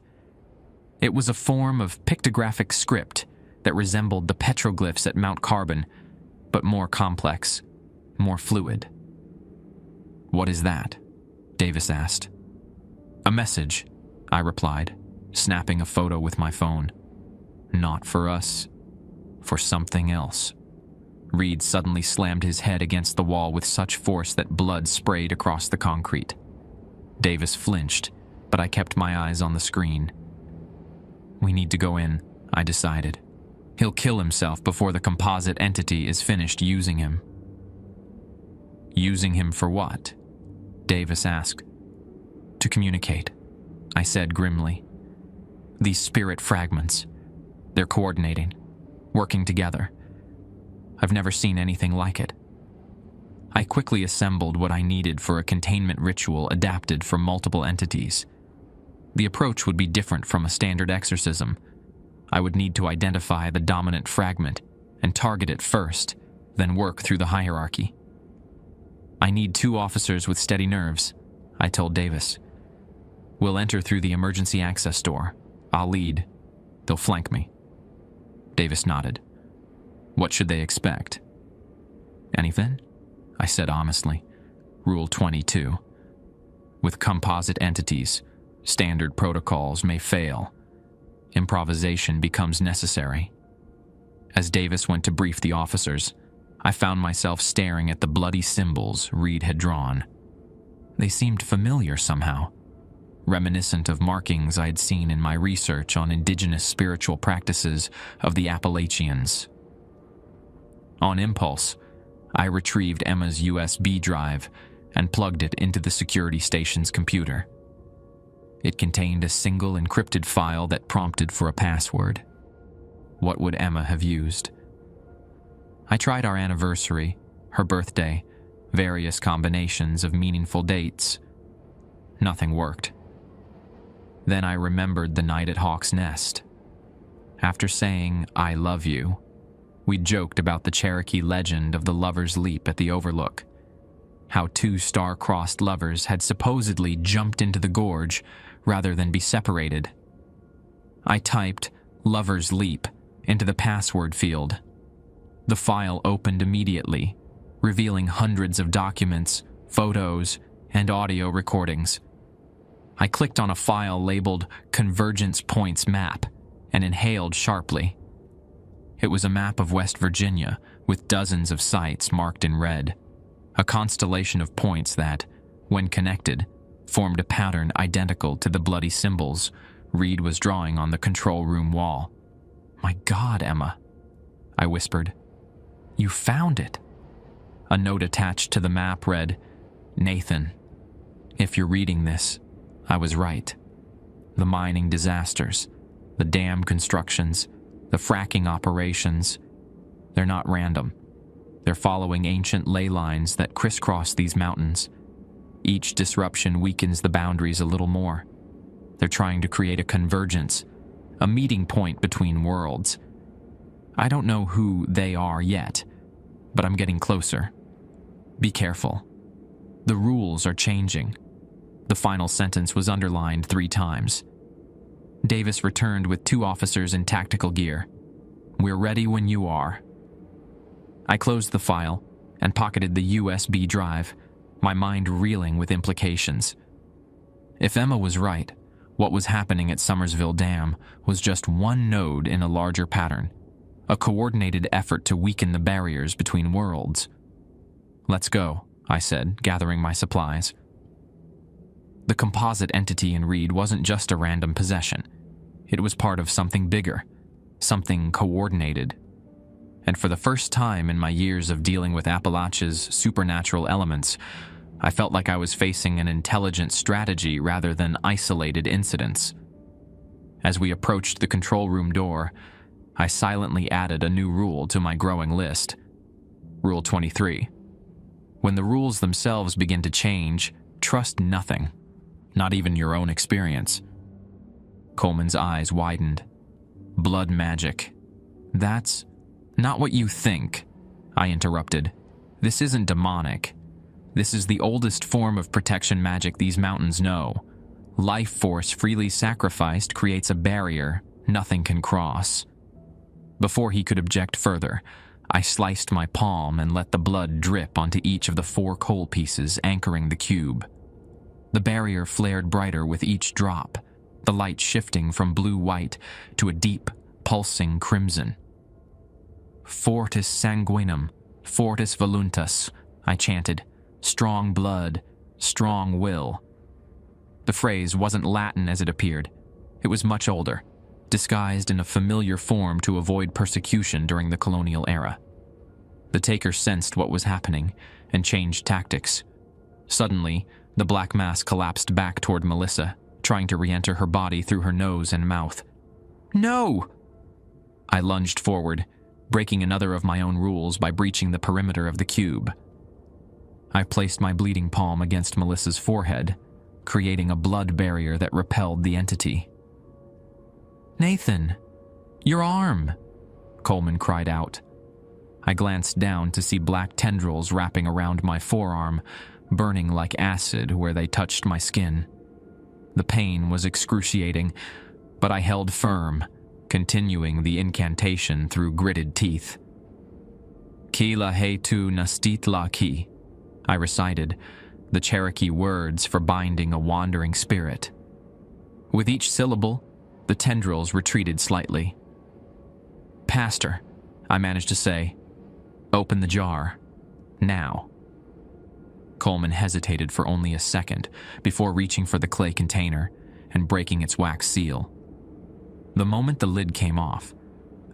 It was a form of pictographic script that resembled the petroglyphs at Mount Carbon, but more complex, more fluid. What is that? Davis asked. A message, I replied, snapping a photo with my phone. Not for us, for something else. Reed suddenly slammed his head against the wall with such force that blood sprayed across the concrete. Davis flinched, but I kept my eyes on the screen. We need to go in, I decided. He'll kill himself before the composite entity is finished using him. Using him for what? Davis asked. To communicate, I said grimly. These spirit fragments, they're coordinating, working together. I've never seen anything like it. I quickly assembled what I needed for a containment ritual adapted for multiple entities. The approach would be different from a standard exorcism. I would need to identify the dominant fragment and target it first, then work through the hierarchy. I need 2 officers with steady nerves, I told Davis. We'll enter through the emergency access door. I'll lead. They'll flank me. Davis nodded. What should they expect? Anything? I said honestly. Rule 22. With composite entities, standard protocols may fail. Improvisation becomes necessary. As Davis went to brief the officers, I found myself staring at the bloody symbols Reed had drawn. They seemed familiar somehow, reminiscent of markings I had seen in my research on indigenous spiritual practices of the Appalachians. On impulse, I retrieved Emma's USB drive and plugged it into the security station's computer. It contained a single encrypted file that prompted for a password. What would Emma have used? I tried our anniversary, her birthday, various combinations of meaningful dates. Nothing worked. Then I remembered the night at Hawk's Nest. After saying, "I love you," we joked about the Cherokee legend of the Lover's Leap at the Overlook. How 2 star-crossed lovers had supposedly jumped into the gorge rather than be separated. I typed "Lover's Leap" into the password field. The file opened immediately, revealing hundreds of documents, photos, and audio recordings. I clicked on a file labeled Convergence Points Map and inhaled sharply. It was a map of West Virginia with dozens of sites marked in red, a constellation of points that, when connected, formed a pattern identical to the bloody symbols Reed was drawing on the control room wall. "My God, Emma," I whispered. "You found it." A note attached to the map read, "Nathan, if you're reading this, I was right. The mining disasters, the dam constructions, the fracking operations, they're not random. They're following ancient ley lines that crisscross these mountains. Each disruption weakens the boundaries a little more. They're trying to create a convergence, a meeting point between worlds. I don't know who they are yet, but I'm getting closer. Be careful. The rules are changing." The final sentence was underlined 3 times. Davis returned with 2 officers in tactical gear. "We're ready when you are." I closed the file and pocketed the USB drive, my mind reeling with implications. If Emma was right, what was happening at Summersville Dam was just one node in a larger pattern, a coordinated effort to weaken the barriers between worlds. "Let's go," I said, gathering my supplies. The composite entity in Reed wasn't just a random possession. It was part of something bigger, something coordinated. And for the first time in my years of dealing with Appalachia's supernatural elements, I felt like I was facing an intelligent strategy rather than isolated incidents. As we approached the control room door, I silently added a new rule to my growing list. Rule 23. When the rules themselves begin to change, trust nothing, not even your own experience. Coleman's eyes widened. "Blood magic. That's not what you think," I interrupted. "This isn't demonic. This is the oldest form of protection magic these mountains know. Life force freely sacrificed creates a barrier nothing can cross." Before he could object further, I sliced my palm and let the blood drip onto each of the 4 coal pieces anchoring the cube. The barrier flared brighter with each drop, the light shifting from blue-white to a deep, pulsing crimson. "Fortis sanguinum, fortis voluntas," I chanted. "Strong blood, strong will." The phrase wasn't Latin as it appeared. It was much older, disguised in a familiar form to avoid persecution during the colonial era. The taker sensed what was happening and changed tactics. Suddenly, the black mass collapsed back toward Melissa, trying to re-enter her body through her nose and mouth. "No!" I lunged forward, breaking another of my own rules by breaching the perimeter of the cube. I placed my bleeding palm against Melissa's forehead, creating a blood barrier that repelled the entity. "Nathan, your arm!" Coleman cried out. I glanced down to see black tendrils wrapping around my forearm, burning like acid where they touched my skin. The pain was excruciating, but I held firm, continuing the incantation through gritted teeth. "Ki la he tu nastit la ki," I recited, the Cherokee words for binding a wandering spirit. With each syllable, the tendrils retreated slightly. "Pastor," I managed to say, "open the jar. Now." Coleman hesitated for only a second before reaching for the clay container and breaking its wax seal. The moment the lid came off,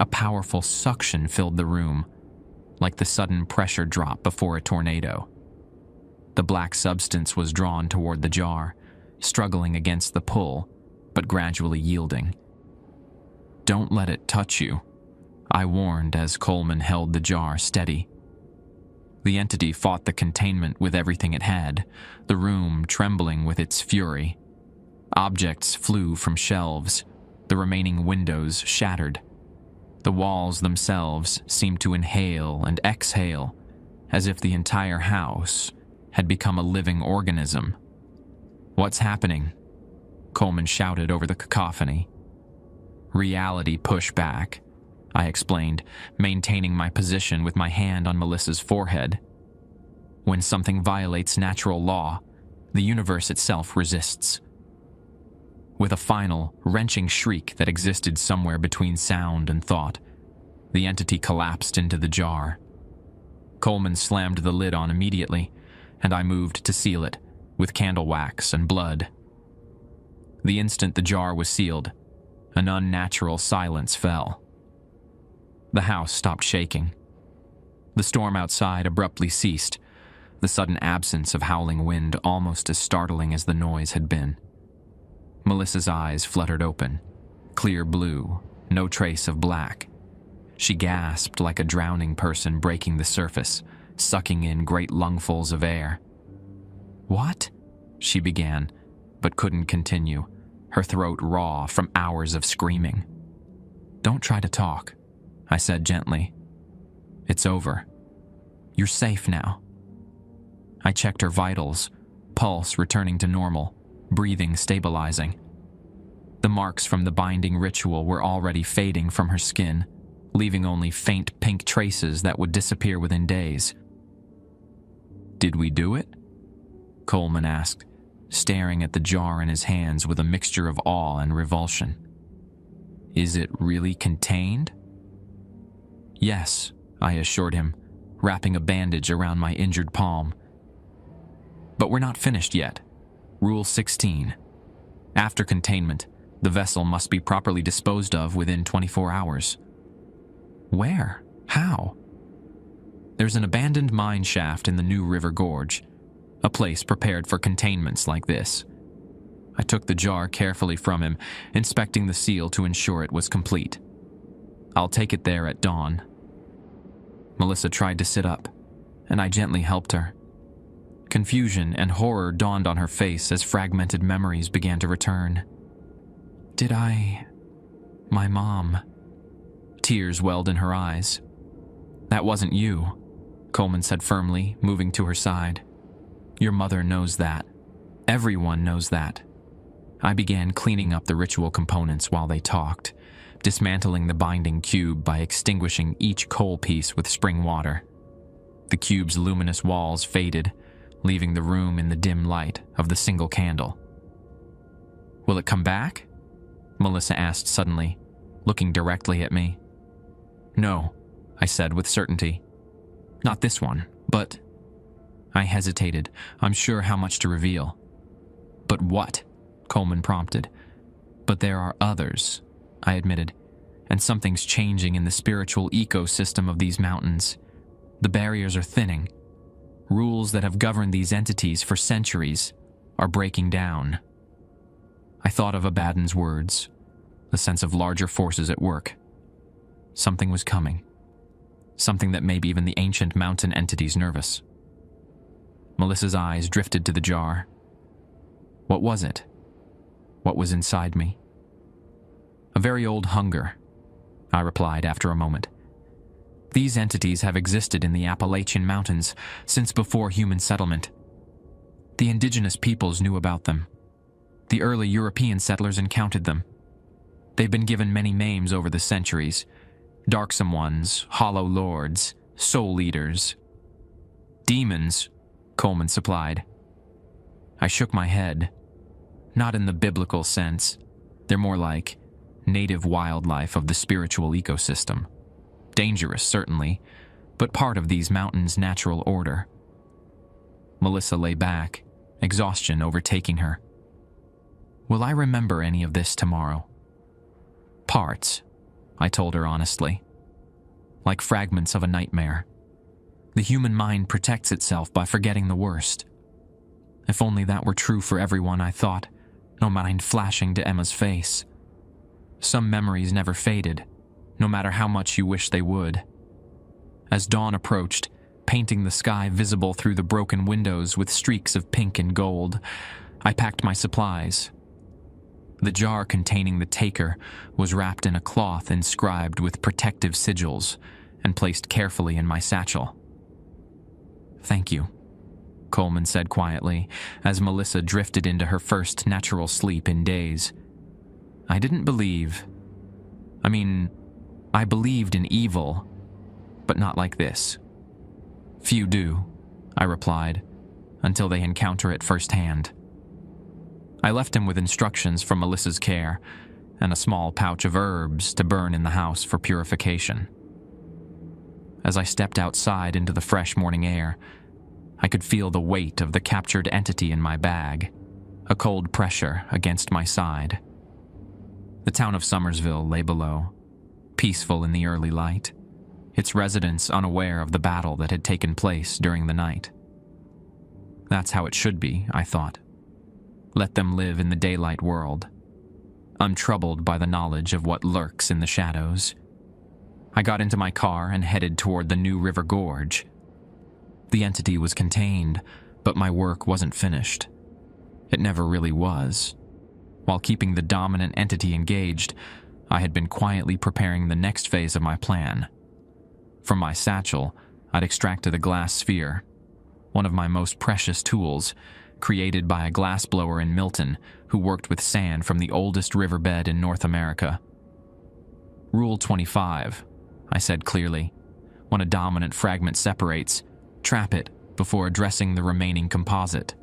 a powerful suction filled the room, like the sudden pressure drop before a tornado. The black substance was drawn toward the jar, struggling against the pull, but gradually yielding. "Don't let it touch you," I warned as Coleman held the jar steady. The entity fought the containment with everything it had, the room trembling with its fury. Objects flew from shelves, the remaining windows shattered. The walls themselves seemed to inhale and exhale, as if the entire house had become a living organism. "What's happening?" Coleman shouted over the cacophony. "Reality pushback," I explained, maintaining my position with my hand on Melissa's forehead. "When something violates natural law, the universe itself resists." With a final, wrenching shriek that existed somewhere between sound and thought, The entity collapsed into the jar. Coleman slammed the lid on immediately, and I moved to seal it, with candle wax and blood. The instant the jar was sealed, an unnatural silence fell. The house stopped shaking. The storm outside abruptly ceased, the sudden absence of howling wind almost as startling as the noise had been. Melissa's eyes fluttered open, clear blue, no trace of black. She gasped like a drowning person breaking the surface, sucking in great lungfuls of air. "What?" she began, but couldn't continue, her throat raw from hours of screaming. "Don't try to talk," I said gently. "It's over. You're safe now." I checked her vitals, pulse returning to normal, breathing stabilizing. The marks from the binding ritual were already fading from her skin, leaving only faint pink traces that would disappear within days. "Did we do it?" Coleman asked, staring at the jar in his hands with a mixture of awe and revulsion. "Is it really contained?" "Yes," I assured him, wrapping a bandage around my injured palm. "But we're not finished yet. Rule 16. After containment, the vessel must be properly disposed of within 24 hours. "Where? How?" "There's an abandoned mine shaft in the New River Gorge, a place prepared for containments like this." I took the jar carefully from him, inspecting the seal to ensure it was complete. "I'll take it there at dawn." Melissa tried to sit up, and I gently helped her. Confusion and horror dawned on her face as fragmented memories began to return. My mom." Tears welled in her eyes. "That wasn't you," Coleman said firmly, moving to her side. "Your mother knows that. Everyone knows that." I began cleaning up the ritual components while they talked, dismantling the binding cube by extinguishing each coal piece with spring water. The cube's luminous walls faded, leaving the room in the dim light of the single candle. "Will it come back?" Melissa asked suddenly, looking directly at me. "No," I said with certainty. "Not this one, but—" I hesitated, unsure how much to reveal. "But what?" Coleman prompted. "But there are others," I admitted, "and something's changing in the spiritual ecosystem of these mountains. The barriers are thinning. Rules that have governed these entities for centuries are breaking down." I thought of Abaddon's words, the sense of larger forces at work. Something was coming. Something that made even the ancient mountain entities nervous. Melissa's eyes drifted to the jar. What was it? What was inside me? "A very old hunger," I replied after a moment. "These entities have existed in the Appalachian Mountains since before human settlement. The indigenous peoples knew about them. The early European settlers encountered them. They've been given many names over the centuries: darksome ones, hollow lords, soul eaters." "Demons," Coleman supplied. I shook my head. "Not in the biblical sense. They're more like native wildlife of the spiritual ecosystem. Dangerous, certainly, but part of these mountains' natural order." Melissa lay back, exhaustion overtaking her. "Will I remember any of this tomorrow?" "Parts," I told her honestly. "Like fragments of a nightmare. The human mind protects itself by forgetting the worst. If only that were true for everyone, I thought, no mind flashing to Emma's face. Some memories never faded, no matter how much you wish they would." As dawn approached, painting the sky visible through the broken windows with streaks of pink and gold, I packed my supplies. The jar containing the taker was wrapped in a cloth inscribed with protective sigils and placed carefully in my satchel. "Thank you," Coleman said quietly as Melissa drifted into her first natural sleep in days. I didn't believe. I believed in evil, but not like this. "Few do," I replied, "until they encounter it firsthand." I left him with instructions from Melissa's care and a small pouch of herbs to burn in the house for purification. as I stepped outside into the fresh morning air. I could feel the weight of the captured entity in my bag, a cold pressure against my side. The town of Somersville lay below, peaceful in the early light, its residents unaware of the battle that had taken place during the night. That's how it should be, I thought. Let them live in the daylight world, untroubled by the knowledge of what lurks in the shadows. I got into my car and headed toward the New River Gorge. The entity was contained, but my work wasn't finished. It never really was. While keeping the dominant entity engaged, I had been quietly preparing the next phase of my plan. From my satchel, I'd extracted a glass sphere, one of my most precious tools, created by a glassblower in Milton who worked with sand from the oldest riverbed in North America. Rule 25, I said clearly. When a dominant fragment separates, trap it before addressing the remaining composite.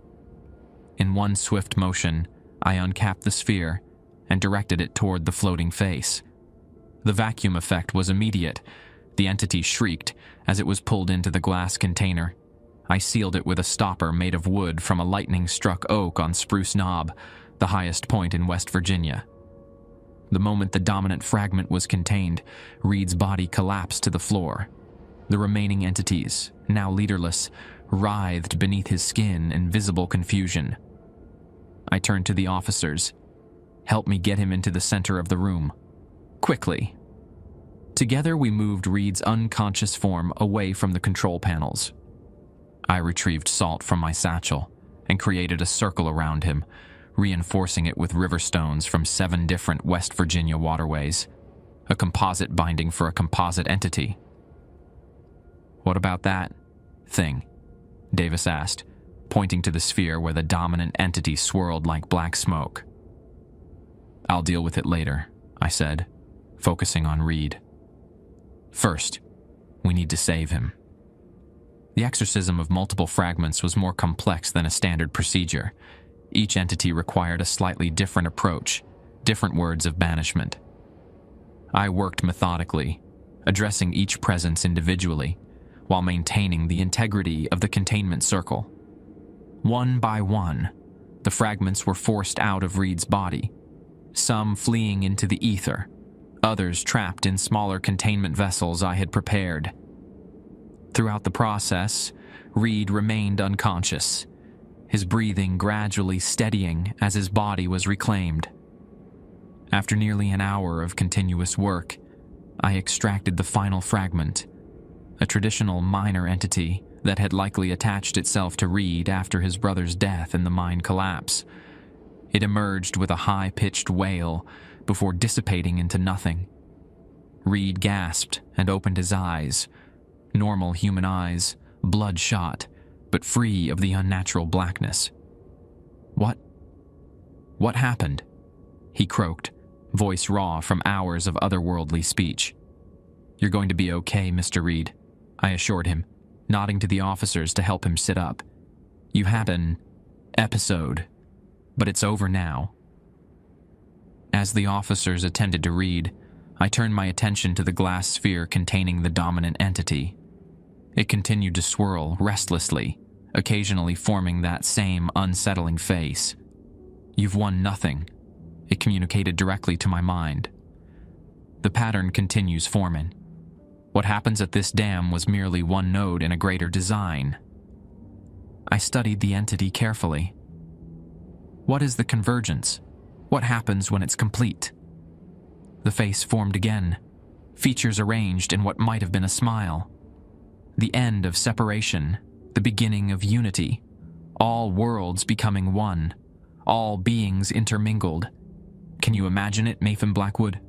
In one swift motion, I uncapped the sphere and directed it toward the floating face. The vacuum effect was immediate. The entity shrieked as it was pulled into the glass container. I sealed it with a stopper made of wood from a lightning-struck oak on Spruce Knob, the highest point in West Virginia. The moment the dominant fragment was contained, Reed's body collapsed to the floor. The remaining entities, now leaderless, writhed beneath his skin in visible confusion. I turned to the officers. Help me get him into the center of the room. Quickly. Together we moved Reed's unconscious form away from the control panels. I retrieved salt from my satchel and created a circle around him, reinforcing it with river stones from 7 different West Virginia waterways, a composite binding for a composite entity. "What about that thing?" Davis asked, pointing to the sphere where the dominant entity swirled like black smoke. "I'll deal with it later," I said, focusing on Reed. "First, we need to save him." The exorcism of multiple fragments was more complex than a standard procedure. Each entity required a slightly different approach, different words of banishment. I worked methodically, addressing each presence individually, while maintaining the integrity of the containment circle. One by one, the fragments were forced out of Reed's body, some fleeing into the ether, others trapped in smaller containment vessels I had prepared. Throughout the process, Reed remained unconscious, his breathing gradually steadying as his body was reclaimed. After nearly an hour of continuous work, I extracted the final fragment, a traditional minor entity that had likely attached itself to Reed after his brother's death in the mine collapse. It emerged with a high-pitched wail before dissipating into nothing. Reed gasped and opened his eyes, normal human eyes, bloodshot, but free of the unnatural blackness. What happened?" he croaked, voice raw from hours of otherworldly speech. "You're going to be okay, Mr. Reed," I assured him, nodding to the officers to help him sit up. "You had an episode, but it's over now." As the officers attended to Reed, I turned my attention to the glass sphere containing the dominant entity. It continued to swirl restlessly, occasionally forming that same unsettling face. "You've won nothing," it communicated directly to my mind. "The pattern continues forming. What happens at this dam was merely one node in a greater design." I studied the entity carefully. "What is the convergence? What happens when it's complete?" The face formed again, features arranged in what might have been a smile. The end of separation, the beginning of unity, all worlds becoming one, all beings intermingled. Can you imagine it, Mathan Blackwood?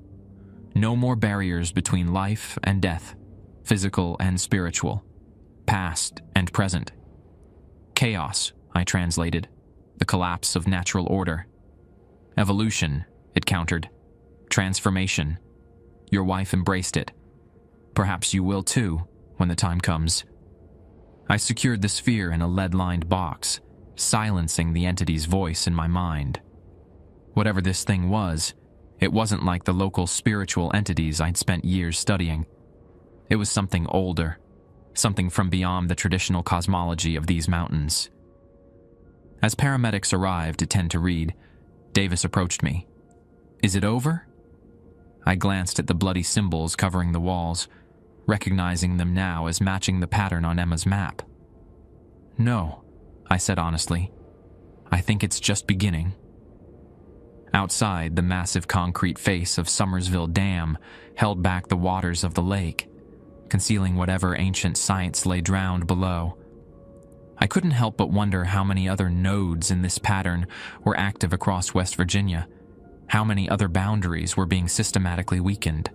No more barriers between life and death, physical and spiritual, past and present. Chaos, I translated, the collapse of natural order. Evolution, it countered. Transformation. Your wife embraced it. Perhaps you will too, when the time comes. I secured the sphere in a lead-lined box, silencing the entity's voice in my mind. Whatever this thing was, it wasn't like the local spiritual entities I'd spent years studying. It was something older, something from beyond the traditional cosmology of these mountains. As paramedics arrived to tend to Reed, Davis approached me. "Is it over?" I glanced at the bloody symbols covering the walls, recognizing them now as matching the pattern on Emma's map. "No," I said honestly. "I think it's just beginning." Outside, the massive concrete face of Summersville Dam held back the waters of the lake, concealing whatever ancient science lay drowned below. I couldn't help but wonder how many other nodes in this pattern were active across West Virginia, how many other boundaries were being systematically weakened.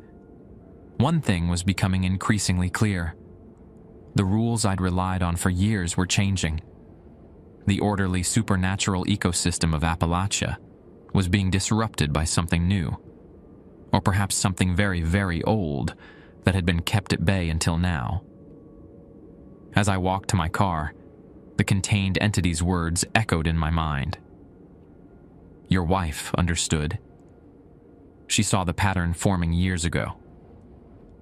One thing was becoming increasingly clear. The rules I'd relied on for years were changing. The orderly supernatural ecosystem of Appalachia was being disrupted by something new, or perhaps something very, very old that had been kept at bay until now. As I walked to my car, the contained entity's words echoed in my mind. Your wife understood. She saw the pattern forming years ago.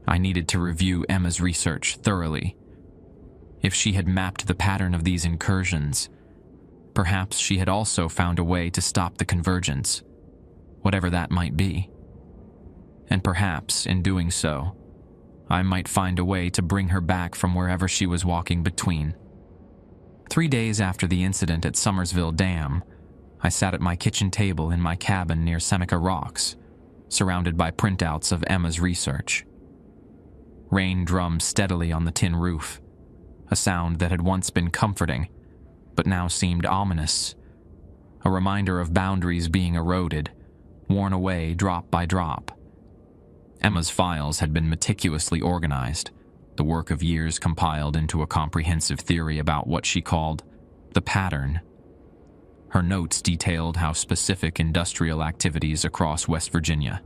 I needed to review Emma's research thoroughly. If she had mapped the pattern of these incursions, perhaps she had also found a way to stop the convergence, whatever that might be. And perhaps, in doing so, I might find a way to bring her back from wherever she was walking between. 3 days after the incident at Summersville Dam, I sat at my kitchen table in my cabin near Seneca Rocks, surrounded by printouts of Emma's research. Rain drummed steadily on the tin roof, a sound that had once been comforting, but now seemed ominous, a reminder of boundaries being eroded, worn away drop by drop. Emma's files had been meticulously organized, the work of years compiled into a comprehensive theory about what she called the pattern. Her notes detailed how specific industrial activities across West Virginia,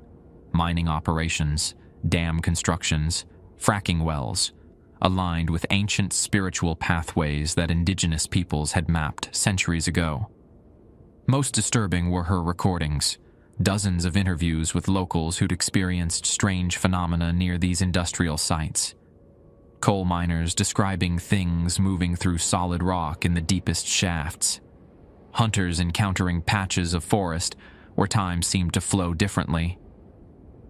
mining operations, dam constructions, fracking wells, aligned with ancient spiritual pathways that indigenous peoples had mapped centuries ago. Most disturbing were her recordings, dozens of interviews with locals who'd experienced strange phenomena near these industrial sites. Coal miners describing things moving through solid rock in the deepest shafts. Hunters encountering patches of forest where time seemed to flow differently.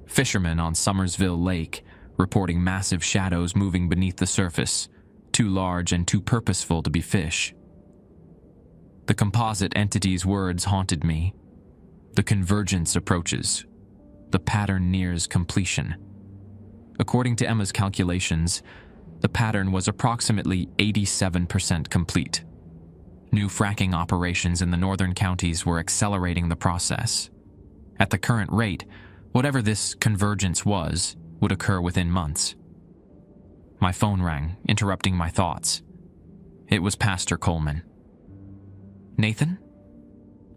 Fishermen on Summersville Lake reporting massive shadows moving beneath the surface, too large and too purposeful to be fish. The composite entity's words haunted me. The convergence approaches. The pattern nears completion. According to Emma's calculations, the pattern was approximately 87% complete. New fracking operations in the northern counties were accelerating the process. At the current rate, whatever this convergence was would occur within months. My phone rang, interrupting my thoughts. It was Pastor Coleman. "Nathan?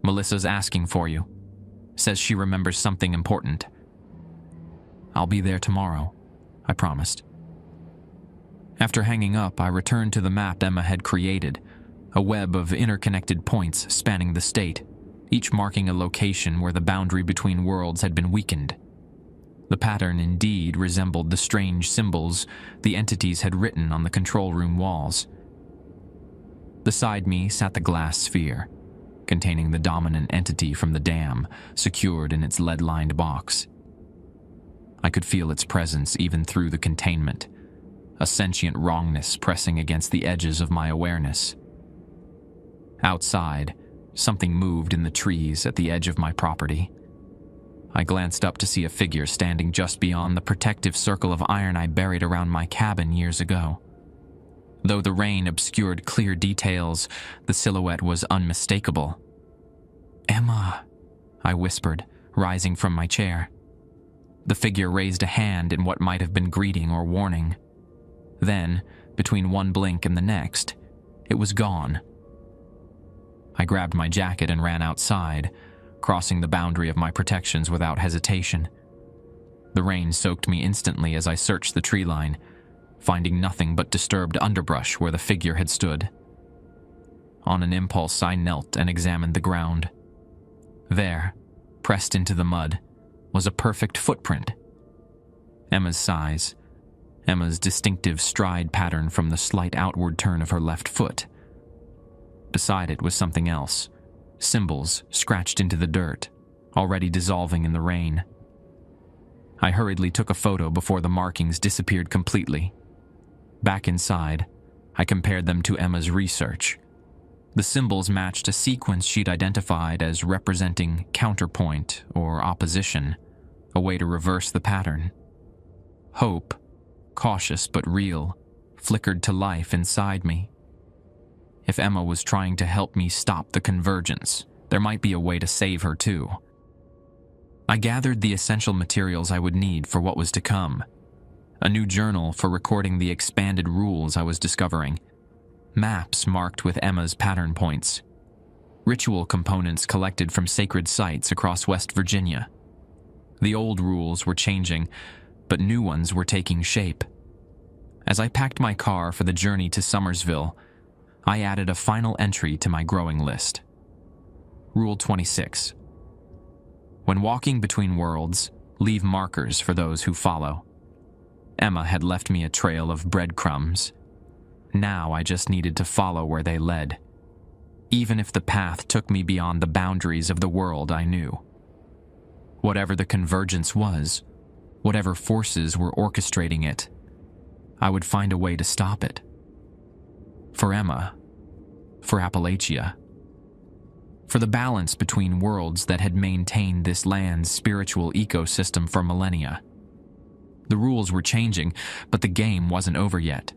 Melissa's asking for you. Says she remembers something important." "I'll be there tomorrow," I promised. After hanging up, I returned to the map Emma had created, a web of interconnected points spanning the state, each marking a location where the boundary between worlds had been weakened. The pattern indeed resembled the strange symbols the entities had written on the control room walls. Beside me sat the glass sphere, containing the dominant entity from the dam, secured in its lead-lined box. I could feel its presence even through the containment, a sentient wrongness pressing against the edges of my awareness. Outside, something moved in the trees at the edge of my property. I glanced up to see a figure standing just beyond the protective circle of iron I buried around my cabin years ago. Though the rain obscured clear details, the silhouette was unmistakable. "Emma," I whispered, rising from my chair. The figure raised a hand in what might have been greeting or warning. Then, between one blink and the next, it was gone. I grabbed my jacket and ran outside, crossing the boundary of my protections without hesitation. The rain soaked me instantly as I searched the tree line, finding nothing but disturbed underbrush where the figure had stood. On an impulse, I knelt and examined the ground. There, pressed into the mud, was a perfect footprint. Emma's size, Emma's distinctive stride pattern from the slight outward turn of her left foot. Beside it was something else, symbols scratched into the dirt, already dissolving in the rain. I hurriedly took a photo before the markings disappeared completely. Back inside, I compared them to Emma's research. The symbols matched a sequence she'd identified as representing counterpoint or opposition, a way to reverse the pattern. Hope, cautious but real, flickered to life inside me. If Emma was trying to help me stop the convergence, there might be a way to save her too. I gathered the essential materials I would need for what was to come. A new journal for recording the expanded rules I was discovering. Maps marked with Emma's pattern points. Ritual components collected from sacred sites across West Virginia. The old rules were changing, but new ones were taking shape. As I packed my car for the journey to Summersville, I added a final entry to my growing list. Rule 26. When walking between worlds, leave markers for those who follow. Emma had left me a trail of breadcrumbs. Now I just needed to follow where they led, even if the path took me beyond the boundaries of the world I knew. Whatever the convergence was, whatever forces were orchestrating it, I would find a way to stop it. For Emma, for Appalachia, for the balance between worlds that had maintained this land's spiritual ecosystem for millennia. The rules were changing, but the game wasn't over yet.